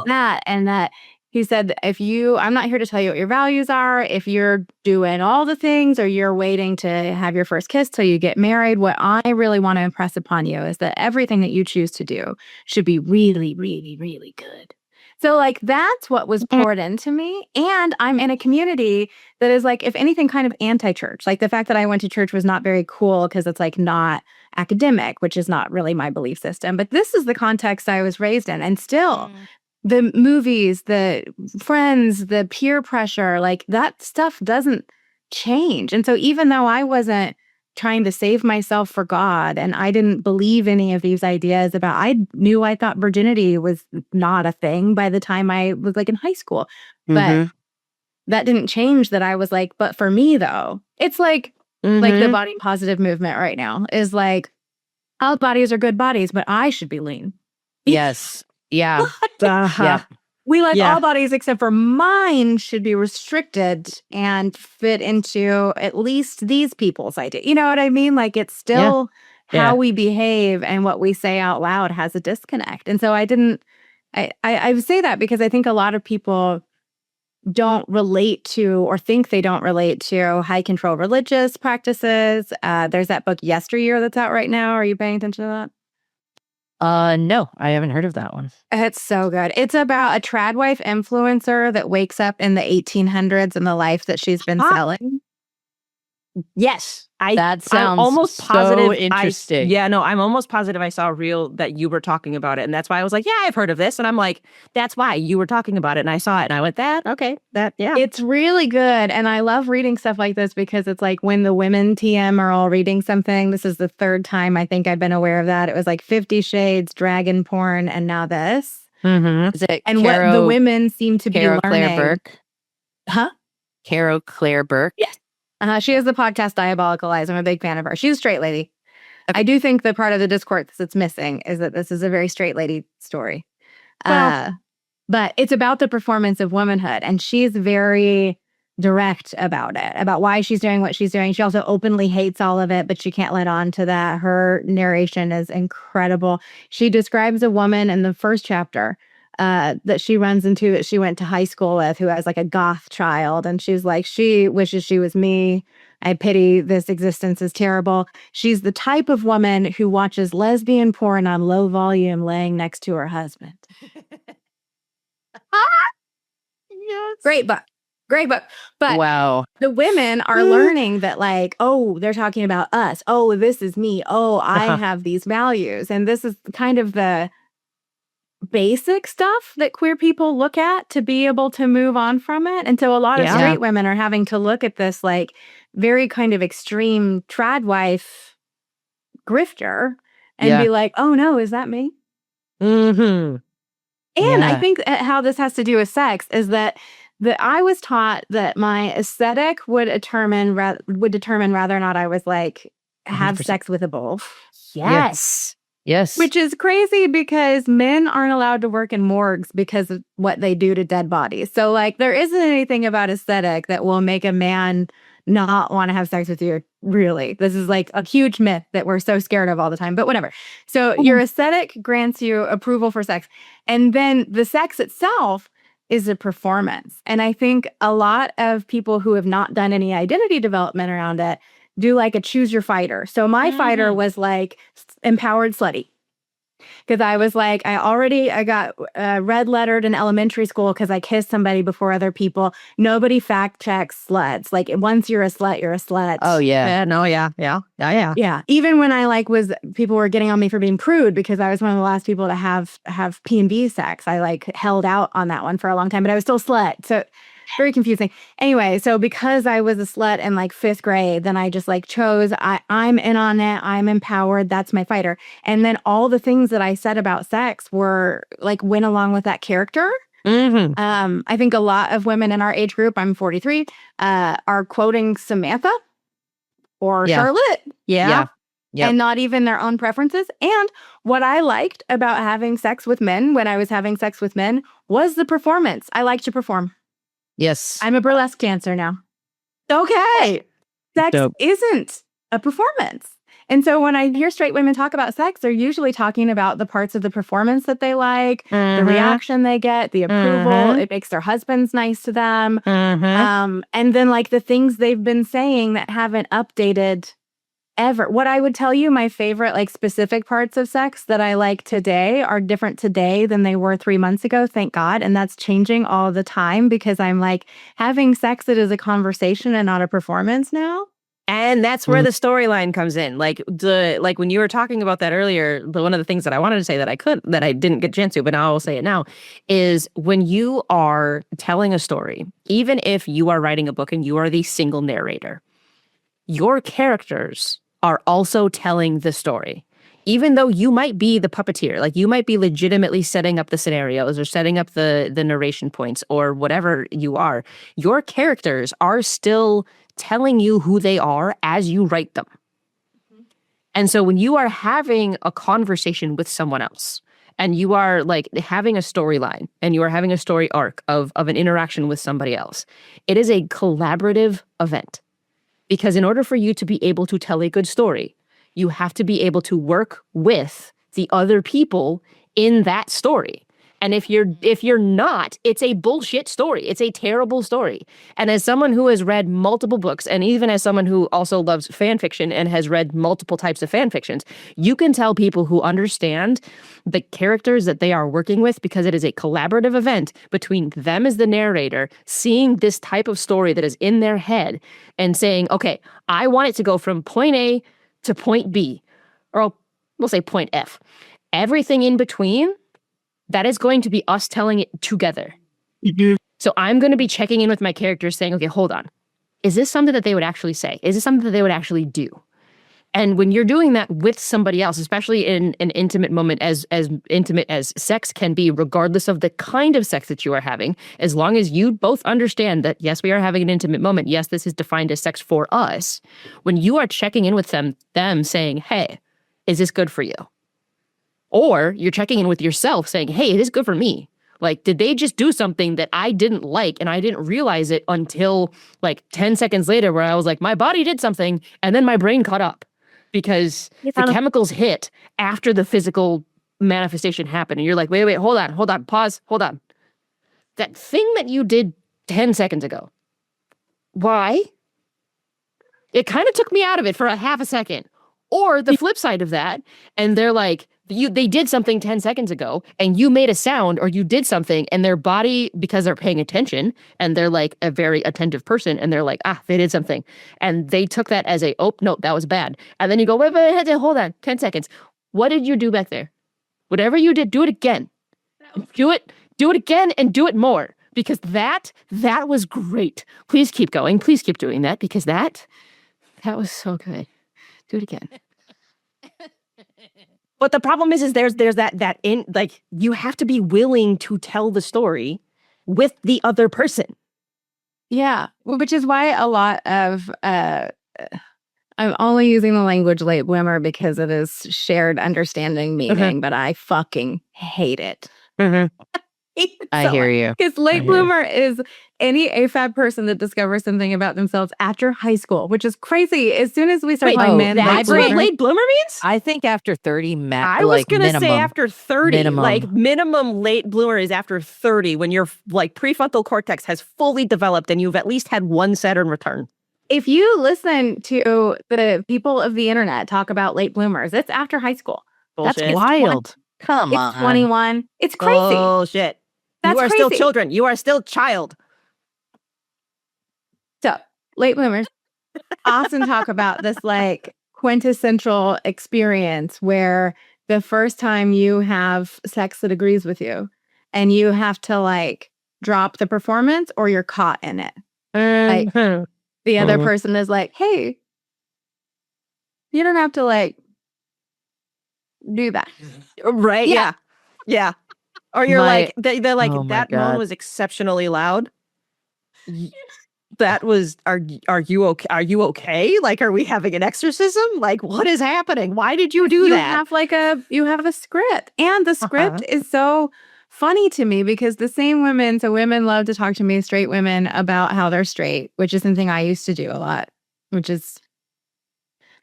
that, and that He said, I'm not here to tell you what your values are. If you're doing all the things or you're waiting to have your first kiss till you get married, what I really want to impress upon you is that everything that you choose to do should be really, really, really good. So like that's what was poured into me. And I'm in a community that is like, if anything, kind of anti-church. Like the fact that I went to church was not very cool because it's like not academic, which is not really my belief system. But this is the context I was raised in. And still, the movies, the friends, the peer pressure, like that stuff doesn't change. And so even though I wasn't trying to save myself for God and I didn't believe any of these ideas I thought virginity was not a thing by the time I was like in high school. But that didn't change that I was like, but for me though, it's like the body positive movement right now is like, all bodies are good bodies, but I should be lean. Yes. Yeah. Yeah. We like all bodies except for mine should be restricted and fit into at least these people's idea. You know what I mean? Like it's still how we behave and what we say out loud has a disconnect. And so I say that because I think a lot of people don't relate to or think they don't relate to high control religious practices. There's that book Yesteryear that's out right now. Are you paying attention to that? No, I haven't heard of that one. It's so good. It's about a trad wife influencer that wakes up in the 1800s and the life that she's been selling. Yes. That sounds I'm almost so positive interesting. I'm almost positive I saw a reel that you were talking about it. And that's why I was like, yeah, I've heard of this. And I'm like, that's why you were talking about it. And I saw it and I went, It's really good. And I love reading stuff like this because it's like when the women TM are all reading something. This is the third time I think I've been aware of that. It was like 50 Shades, dragon porn, and now this. Is it And what the women seem to be learning. Claire Burke? Huh? Carol Claire Burke? Yes. She has the podcast Diabolical Lies. I'm a big fan of her. She's a straight lady. Okay. I do think the part of the discourse that's missing is that this is a very straight lady story. Well, but it's about the performance of womanhood. And she's very direct about it, about why she's doing what she's doing. She also openly hates all of it, but she can't let on to that. Her narration is incredible. She describes a woman in the first chapter that she runs into that she went to high school with who has like a goth child. And she's like, she wishes she was me. I pity this existence is terrible. She's the type of woman who watches lesbian porn on low volume laying next to her husband. yes. Great book. But wow. The women are learning that like, oh, they're talking about us. Oh, this is me. Oh, I have these values. And this is kind of the basic stuff that queer people look at to be able to move on from it. And so a lot of straight women are having to look at this like very kind of extreme trad wife grifter and be like, oh no, is that me? And I think how this has to do with sex is that I was taught that my aesthetic would determine whether or not I was like have 100%. Sex with a bull. Yes. Which is crazy because men aren't allowed to work in morgues because of what they do to dead bodies. So like there isn't anything about aesthetic that will make a man not want to have sex with you. Really. This is like a huge myth that we're so scared of all the time, but whatever. So your aesthetic grants you approval for sex. And then the sex itself is a performance. And I think a lot of people who have not done any identity development around it do like a choose your fighter. So my fighter was like empowered slutty. Because I was like, I got red lettered in elementary school because I kissed somebody before other people. Nobody fact checks sluts. Like once you're a slut, you're a slut. Oh yeah. Yeah. Even when I people were getting on me for being prude because I was one of the last people to have P&B sex. I like held out on that one for a long time, but I was still a slut. So very confusing. Anyway, so because I was a slut in like 5th grade, then I just like chose, I'm in on it. I'm empowered. That's my fighter. And then all the things that I said about sex were like went along with that character. I think a lot of women in our age group, I'm 43, are quoting Samantha or Charlotte. Yeah. And not even their own preferences. And what I liked about having sex with men when I was having sex with men was the performance. I like to perform. Yes. I'm a burlesque dancer now. Okay. Sex isn't a performance. And so when I hear straight women talk about sex, they're usually talking about the parts of the performance that they like, the reaction they get, the approval. It makes their husbands nice to them. And then like the things they've been saying that haven't updated ever. What I would tell you, my favorite like specific parts of sex that I like today are different today than they were 3 months ago, thank God. And that's changing all the time because I'm like having sex that is a conversation and not a performance now. And that's where the storyline comes in. Like when you were talking about that earlier, one of the things that I wanted to say that I didn't get a chance to, but now I will say it now, is when you are telling a story, even if you are writing a book and you are the single narrator, your characters are also telling the story. Even though you might be the puppeteer, like you might be legitimately setting up the scenarios or setting up the narration points or whatever you are, your characters are still telling you who they are as you write them. And so when you are having a conversation with someone else and you are like having a storyline and you are having a story arc of an interaction with somebody else, it is a collaborative event. Because in order for you to be able to tell a good story, you have to be able to work with the other people in that story. And if you're not, it's a bullshit story. It's a terrible story. And as someone who has read multiple books, and even as someone who also loves fan fiction and has read multiple types of fan fictions, you can tell people who understand the characters that they are working with because it is a collaborative event between them as the narrator, seeing this type of story that is in their head and saying, okay, I want it to go from point A to point B, or we'll say point F. Everything in between, that is going to be us telling it together. So I'm going to be checking in with my characters saying, okay, hold on. Is this something that they would actually say? Is this something that they would actually do? And when you're doing that with somebody else, especially in an intimate moment, as intimate as sex can be, regardless of the kind of sex that you are having, as long as you both understand that, yes, we are having an intimate moment. Yes, this is defined as sex for us. When you are checking in with them saying, hey, is this good for you? Or you're checking in with yourself saying, hey, it is good for me. Like, did they just do something that I didn't like and I didn't realize it until like 10 seconds later where I was like, my body did something and then my brain caught up because the chemicals hit after the physical manifestation happened. And you're like, wait, hold on, pause, hold on. That thing that you did 10 seconds ago, why? It kind of took me out of it for a half a second. Or the flip side of that, and they're like, they did something 10 seconds ago and you made a sound or you did something and their body, because they're paying attention and they're like a very attentive person and they're like, they did something. And they took that as oh, no, that was bad. And then you go, wait, hold on, 10 seconds. What did you do back there? Whatever you did, do it again. Do it again and do it more because that was great. Please keep going. Please keep doing that because that was so good. Do it again. But the problem is there's that in like you have to be willing to tell the story with the other person. Yeah, which is why a lot of I'm only using the language late bloomer because it is shared understanding meaning, but I fucking hate it. I hear you. Because late bloomer is any AFAB person that discovers something about themselves after high school, which is crazy. As soon as we start calling men that's what late bloomer means? I think after 30, I was going to say after 30. Minimum. Like minimum late bloomer is after 30 when your like prefrontal cortex has fully developed and you've at least had one Saturn return. If you listen to the people of the internet talk about late bloomers, it's after high school. Bullshit. That's wild. Come on. It's 21. It's crazy. Bullshit. That's you are crazy. still children. You are still child. So, late bloomers often talk about this like quintessential experience where the first time you have sex that agrees with you and you have to like drop the performance or you're caught in it. Like, the other person is like, hey, you don't have to like do that. Right? Yeah. Or you're like, they're like, that moan was exceptionally loud. That was, are you okay? Are you okay? Like, are we having an exorcism? Like, what is happening? Why did you do that? You have a script. And the script is so funny to me because the same women, so women love to talk to me, straight women, about how they're straight, which is something I used to do a lot, which is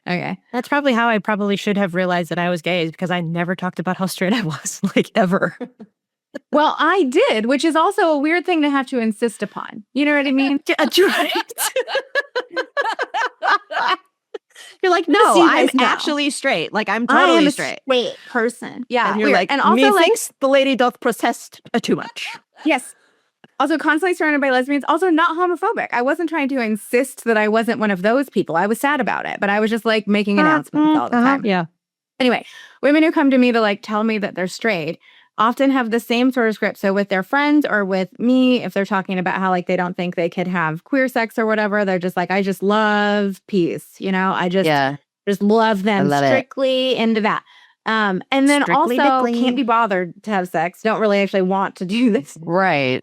Okay. That's probably how I probably should have realized that I was gay, is because I never talked about how straight I was, like, ever. Well, I did, which is also a weird thing to have to insist upon. You know what I mean? Right. You're like, no, you I'm guys know. actually straight. Like, I'm I am totally a straight. straight person. Yeah. And you're weird. like, and also methinks the lady doth protest too much. yes. Also constantly surrounded by lesbians, also not homophobic. I wasn't trying to insist that I wasn't one of those people. I was sad about it, but I was just like making announcements all the time. Yeah. Anyway, women who come to me to like tell me that they're straight often have the same sort of script. So with their friends or with me, if they're talking about how like they don't think they could have queer sex or whatever, they're just like, I just love peace. You know, I just love them strictly into that. And then Strictly also dickly. can't be bothered to have sex. Don't really actually want to do this. Right.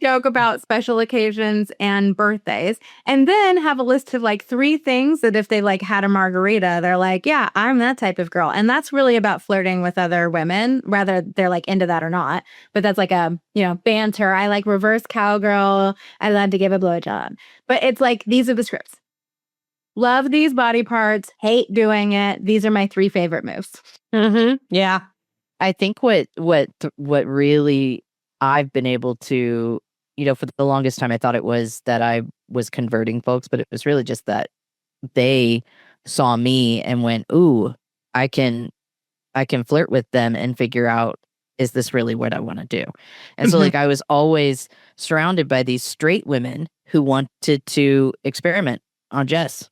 Joke about special occasions and birthdays, and then have a list of like 3 things that if they like had a margarita, they're like, yeah, I'm that type of girl. And that's really about flirting with other women, whether they're like into that or not. But that's like a, banter. I like reverse cowgirl. I love to give a blowjob. But it's like, these are the scripts. Love these body parts, hate doing it. These are my 3 favorite moves. Yeah. I think what really I've been able to, for the longest time, I thought it was that I was converting folks, but it was really just that they saw me and went, "Ooh, I can flirt with them and figure out, is this really what I want to do?" And so like I was always surrounded by these straight women who wanted to experiment on Jess,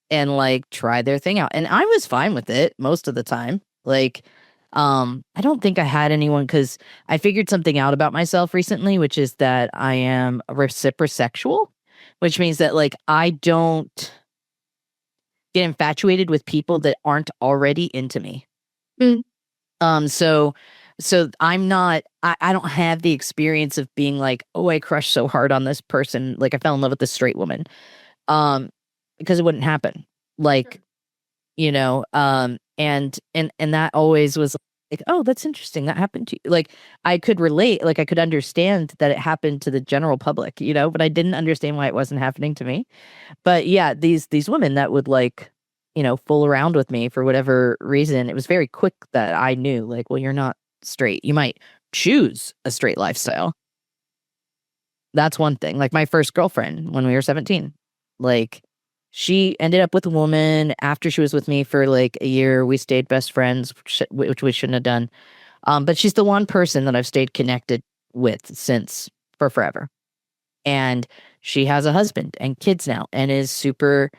and like try their thing out. And I was fine with it most of the time. Like, I don't think I had anyone, because I figured something out about myself recently, which is that I am reciprosexual, which means that like I don't get infatuated with people that aren't already into me. So I'm not, I don't have the experience of being like, oh, I crushed so hard on this person, like I fell in love with this straight woman. Because it wouldn't happen. Like, and that always was like, oh, that's interesting. That happened to you. Like, I could relate, like I could understand that it happened to the general public, but I didn't understand why it wasn't happening to me. But yeah, these women that would like, fool around with me for whatever reason, it was very quick that I knew, like, well, you're not straight. You might choose a straight lifestyle. That's one thing. Like my first girlfriend when we were 17, like, she ended up with a woman after she was with me for like a year. We stayed best friends, which we shouldn't have done. But she's the one person that I've stayed connected with since for forever. And she has a husband and kids now and is super,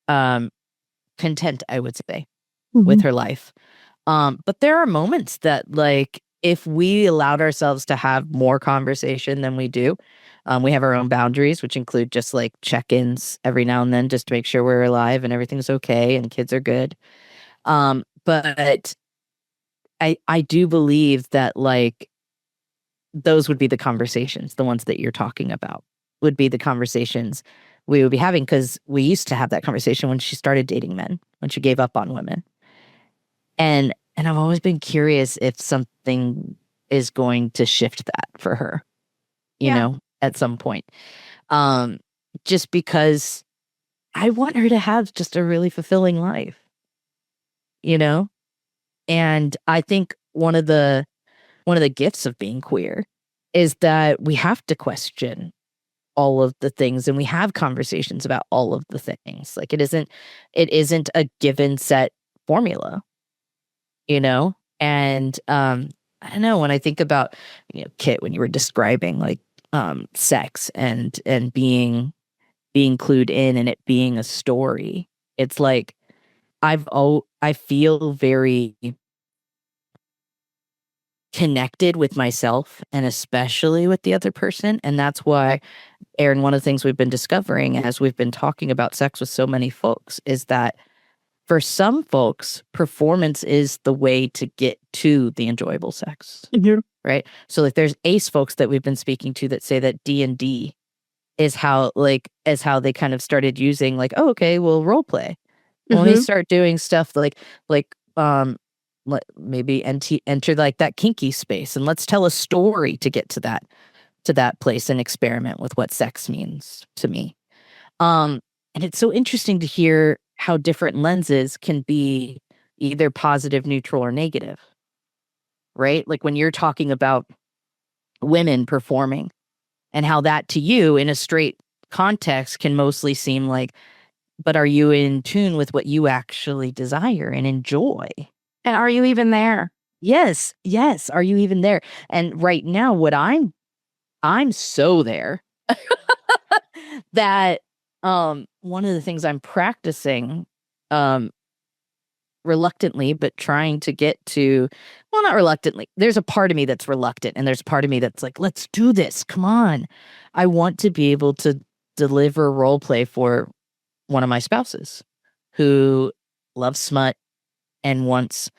content, I would say, with her life. But there are moments that like, if we allowed ourselves to have more conversation than we do, we have our own boundaries, which include just like check-ins every now and then, just to make sure we're alive and everything's okay and kids are good. But I do believe that like those would be the conversations, the ones that you're talking about would be the conversations we would be having, because we used to have that conversation when she started dating men, when she gave up on women. And I've always been curious if something is going to shift that for her, at some point. Just because I want her to have just a really fulfilling life, And I think one of the gifts of being queer is that we have to question all of the things, and we have conversations about all of the things. Like it isn't a given set formula, And I don't know, when I think about, Kit, when you were describing like sex and being clued in and it being a story, it's like I feel very connected with myself and especially with the other person. And that's why, Erin, one of the things we've been discovering as we've been talking about sex with so many folks is that for some folks, performance is the way to get to the enjoyable sex, right? So like there's ace folks that we've been speaking to that say that D&D is how they kind of started using like, oh, okay, well, role play. Well, they start doing stuff like maybe enter like that kinky space, and let's tell a story to get to that place and experiment with what sex means to me. And it's so interesting to hear how different lenses can be either positive, neutral, or negative, right? Like when you're talking about women performing and how that to you in a straight context can mostly seem like, but are you in tune with what you actually desire and enjoy? And are you even there? Yes. Are you even there? And right now, what I'm so there that one of the things I'm practicing reluctantly, but trying to get to, well, not reluctantly. There's a part of me that's reluctant, and there's a part of me that's like, let's do this. Come on. I want to be able to deliver role play for one of my spouses who loves smut and wants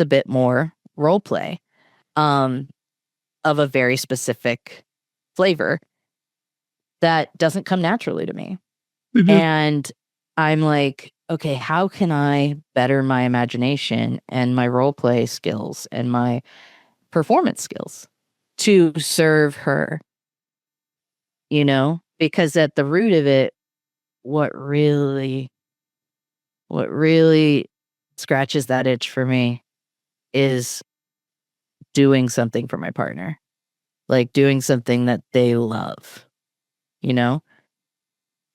a bit more role play of a very specific flavor that doesn't come naturally to me. And I'm like, okay, how can I better my imagination and my role play skills and my performance skills to serve her? Because at the root of it, what really scratches that itch for me is doing something for my partner, like doing something that they love,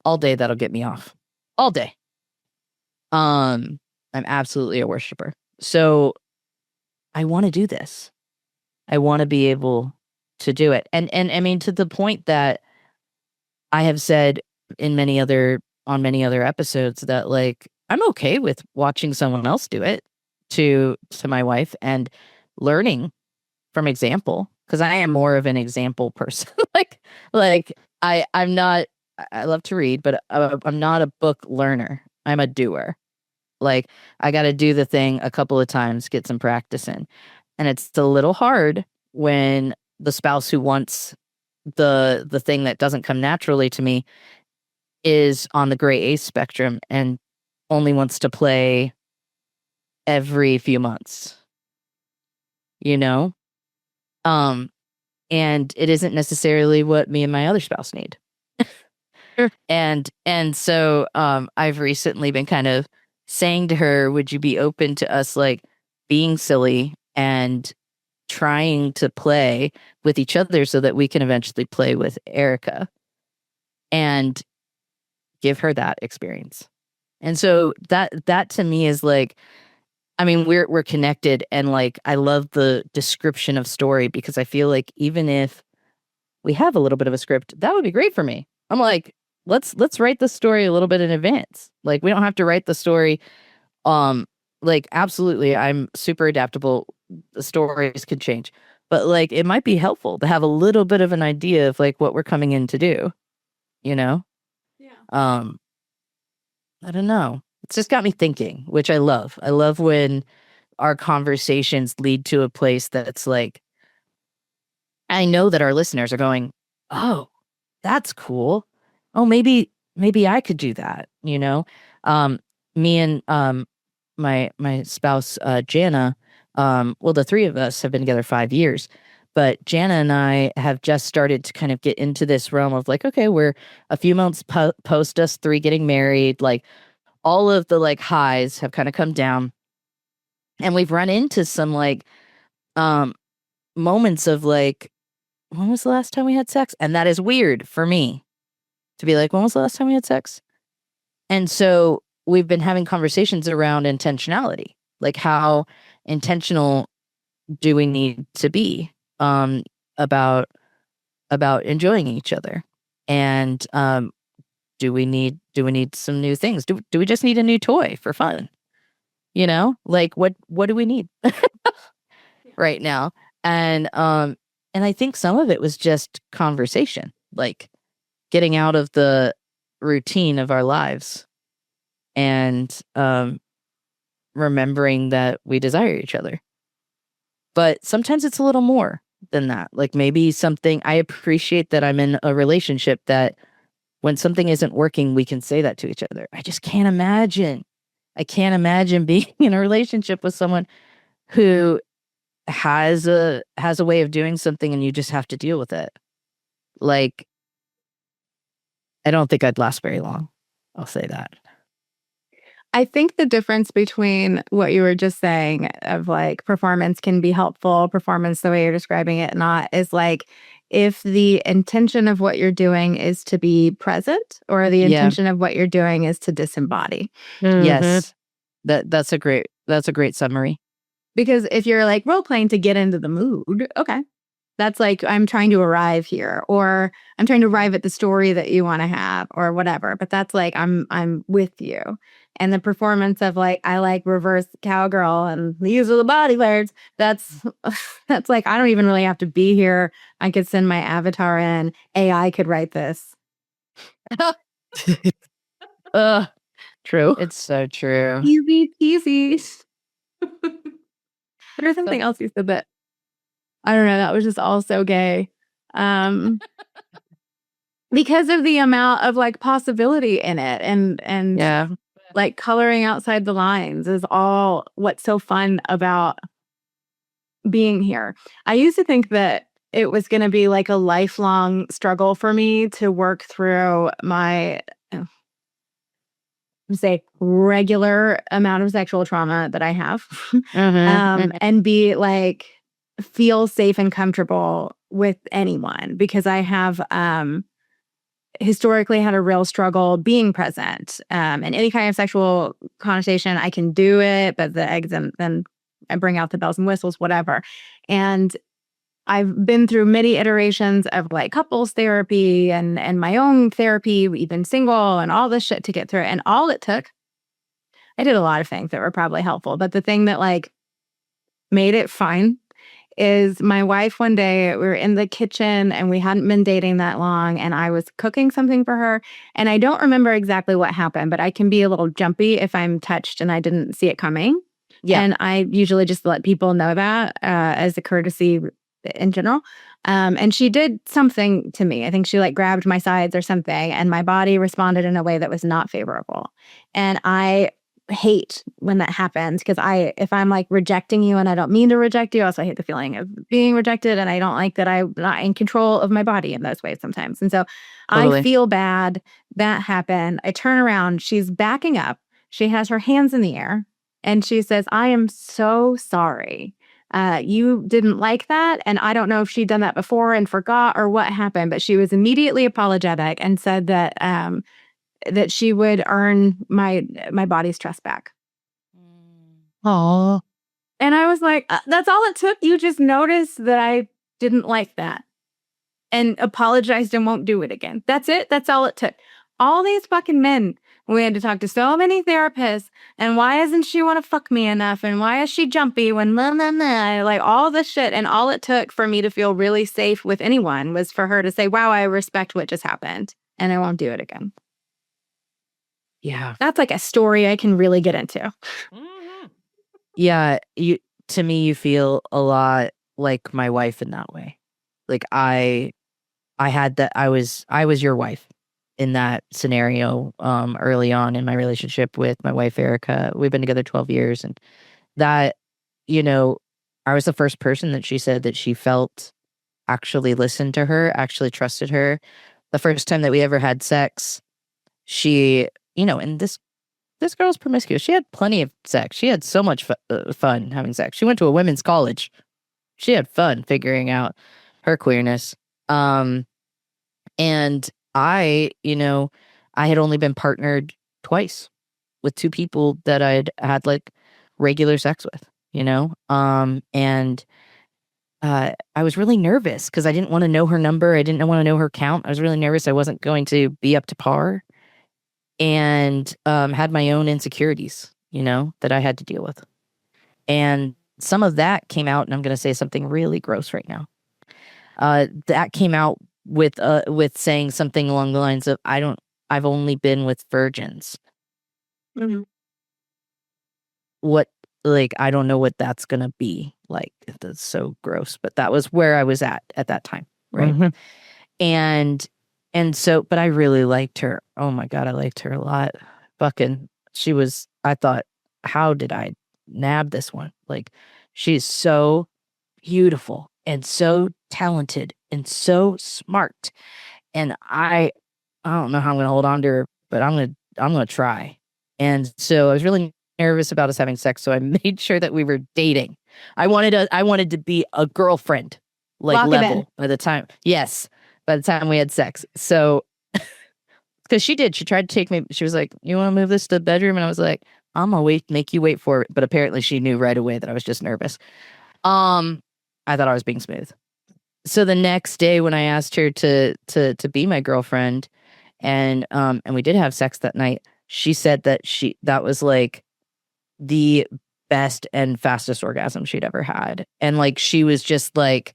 all day. That'll get me off all day. I'm absolutely a worshiper. So I want to do this. I want to be able to do it. And I mean, to the point that I have said on many other episodes that, like, I'm okay with watching someone else do it to my wife and learning from example, because I am more of an example person. I'm not, I love to read, but I'm not a book learner. I'm a doer. Like, I got to do the thing a couple of times, get some practice in. And it's a little hard when the spouse who wants the thing that doesn't come naturally to me is on the gray ace spectrum and only wants to play every few months, and it isn't necessarily what me and my other spouse need. Sure. And so I've recently been kind of saying to her, would you be open to us, like, being silly and trying to play with each other so that we can eventually play with Erica and give her that experience? And so that to me is like, I mean, we're connected, and like, I love the description of story, because I feel like even if we have a little bit of a script, that would be great for me. I'm like, let's write the story a little bit in advance. Like, we don't have to write the story. Like, absolutely, I'm super adaptable. The stories could change, but like, it might be helpful to have a little bit of an idea of like what we're coming in to do. Yeah. I don't know. It's just got me thinking, which I love. I love when our conversations lead to a place that's like, I know that our listeners are going, oh, that's cool. Oh, maybe I could do that. Me and my spouse, Jana, well, the three of us have been together 5 years, but Jana and I have just started to kind of get into this realm of like, okay, we're a few months post us 3 getting married. Like, all of the like highs have kind of come down, and we've run into some like moments of like, when was the last time we had sex? And that is weird for me to be like, when was the last time we had sex? And so we've been having conversations around intentionality, like how intentional do we need to be about enjoying each other, and do we need some new things? Do we just need a new toy for fun? Like, what do we need right now? And I think some of it was just conversation, like getting out of the routine of our lives and remembering that we desire each other. But sometimes it's a little more than that. Like, maybe something, I appreciate that I'm in a relationship that when something isn't working, we can say that to each other. I just can't imagine. I can't imagine being in a relationship with someone who has a way of doing something and you just have to deal with it. Like, I don't think I'd last very long. I'll say that. I think the difference between what you were just saying of like performance can be helpful, performance the way you're describing it not, is like if the intention of what you're doing is to be present or the intention of what you're doing is to disembody. Yes. That's a great summary. Because if you're like role playing to get into the mood, okay. That's like I'm trying to arrive here or I'm trying to arrive at the story that you want to have or whatever. But that's like I'm with you. And the performance of like I like reverse cowgirl and the use of the body words, that's like I don't even really have to be here. I could send my avatar in. AI could write this. True. It's so true. Easy peasy. There's something else you said that I don't know, that was just all so gay. Because of the amount of like possibility in it and like coloring outside the lines is all what's so fun about being here. I used to think that it was going to be like a lifelong struggle for me to work through my say regular amount of sexual trauma that I have and be like feel safe and comfortable with anyone because I have historically had a real struggle being present in any kind of sexual connotation. I can do it, but the eggs and then I bring out the bells and whistles, whatever. And I've been through many iterations of like couples therapy and my own therapy, even single and all this shit to get through it. And all it took, I did a lot of things that were probably helpful, but the thing that like made it fine is my wife one day, we were in the kitchen and we hadn't been dating that long and I was cooking something for her. And I don't remember exactly what happened, but I can be a little jumpy if I'm touched and I didn't see it coming. Yeah. And I usually just let people know that as a courtesy in general. And she did something to me. I think she like grabbed my sides or something and my body responded in a way that was not favorable. And I hate when that happens because if I'm like rejecting you and I don't mean to reject you, I also hate the feeling of being rejected and I don't like that I'm not in control of my body in those ways sometimes. And so I feel bad. That happened. I turn around. She's backing up. She has her hands in the air and she says, I am so sorry. You didn't like that. And I don't know if she'd done that before and forgot or what happened, but she was immediately apologetic and said that that she would earn my body's trust back. Aww. And I was like, that's all it took. You just noticed that I didn't like that and apologized and won't do it again. That's it. That's all it took. All these fucking men, we had to talk to so many therapists. And why doesn't she want to fuck me enough? And why is she jumpy when like all this shit. And all it took for me to feel really safe with anyone was for her to say, wow, I respect what just happened. And I won't do it again. Yeah. That's like a story I can really get into. Yeah. To me, you feel a lot like my wife in that way. Like I had that. I was your wife in that scenario early on in my relationship with my wife, Erica. We've been together 12 years. And that, I was the first person that she said that she felt actually listened to her, actually trusted her. The first time that we ever had sex, she, and this girl's promiscuous. She had plenty of sex. She had so much fun having sex. She went to a women's college. She had fun figuring out her queerness. And I had only been partnered twice with two people that I'd had like regular sex with, and I was really nervous because I didn't want to know her number. I didn't want to know her count. I was really nervous I wasn't going to be up to par and had my own insecurities, that I had to deal with. And some of that came out, and I'm going to say something really gross right now. That came out with saying something along the lines of, I've only been with virgins. Mm-hmm. I don't know what that's going to be like. That's so gross, but that was where I was at that time. Right. Mm-hmm. And so, but I really liked her. Oh my God, I liked her a lot. I thought, how did I nab this one? Like, she's so beautiful and so talented and so smart. And I I don't know how I'm going to hold on to her, but I'm going to try. And so I was really nervous about us having sex. So I made sure that we were dating. I wanted to be a girlfriend, like Lock it level in. by the time. Yes. By the time we had sex. So, because she tried to take me. She was like, you want to move this to the bedroom? And I was like, I'm going to make you wait for it. But apparently she knew right away that I was just nervous. I thought I was being smooth. So the next day when I asked her to be my girlfriend and we did have sex that night, she said that was like the best and fastest orgasm she'd ever had. And like, she was just like,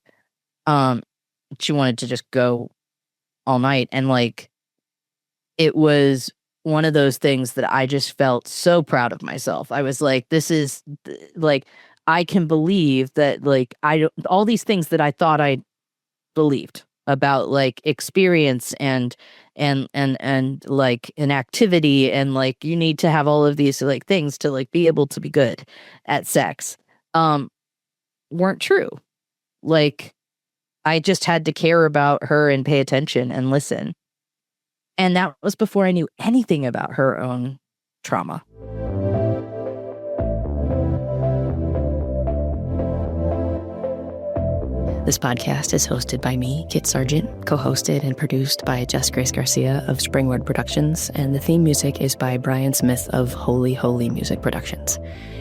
she wanted to just go all night. And like, it was one of those things that I just felt so proud of myself. I was like, this is like, I can believe that like, all these things that I thought I believed about like experience and like an activity and like you need to have all of these like things to like be able to be good at sex weren't true. Like I just had to care about her and pay attention and listen. And that was before I knew anything about her own trauma. This podcast is hosted by me, Kit Sargent, co-hosted and produced by Jess Grace Garcia of Springwood Productions, and the theme music is by Brian Smith of Holy Holy Music Productions.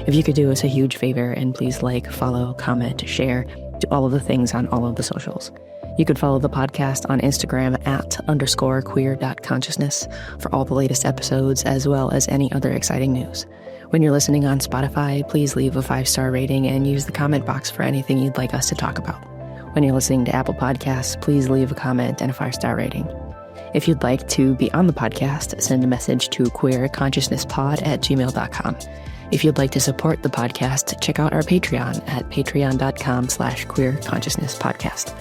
If you could do us a huge favor and please like, follow, comment, share, do all of the things on all of the socials. You could follow the podcast on Instagram @_queer.consciousness for all the latest episodes as well as any other exciting news. When you're listening on Spotify, please leave a 5-star rating and use the comment box for anything you'd like us to talk about. When you're listening to Apple Podcasts, please leave a comment and a 5-star rating. If you'd like to be on the podcast, send a message to queerconsciousnesspod@gmail.com. If you'd like to support the podcast, check out our Patreon at patreon.com/queerconsciousnesspodcast.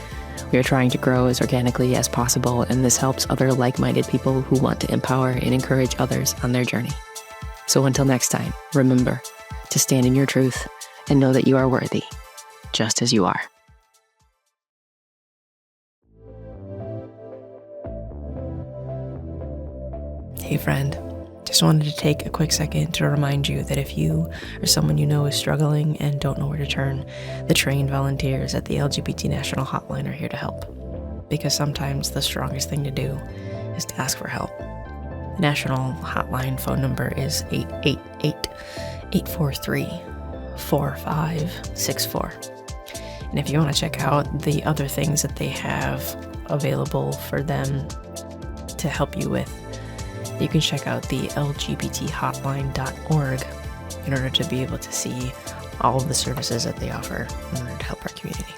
We are trying to grow as organically as possible, and this helps other like-minded people who want to empower and encourage others on their journey. So until next time, remember to stand in your truth and know that you are worthy, just as you are. Hey friend, just wanted to take a quick second to remind you that if you or someone you know is struggling and don't know where to turn, the trained volunteers at the LGBT National Hotline are here to help. Because sometimes the strongest thing to do is to ask for help. The National Hotline phone number is 888-843-4564. And if you want to check out the other things that they have available for them to help you with, you can check out the lgbthotline.org in order to be able to see all of the services that they offer in order to help our community.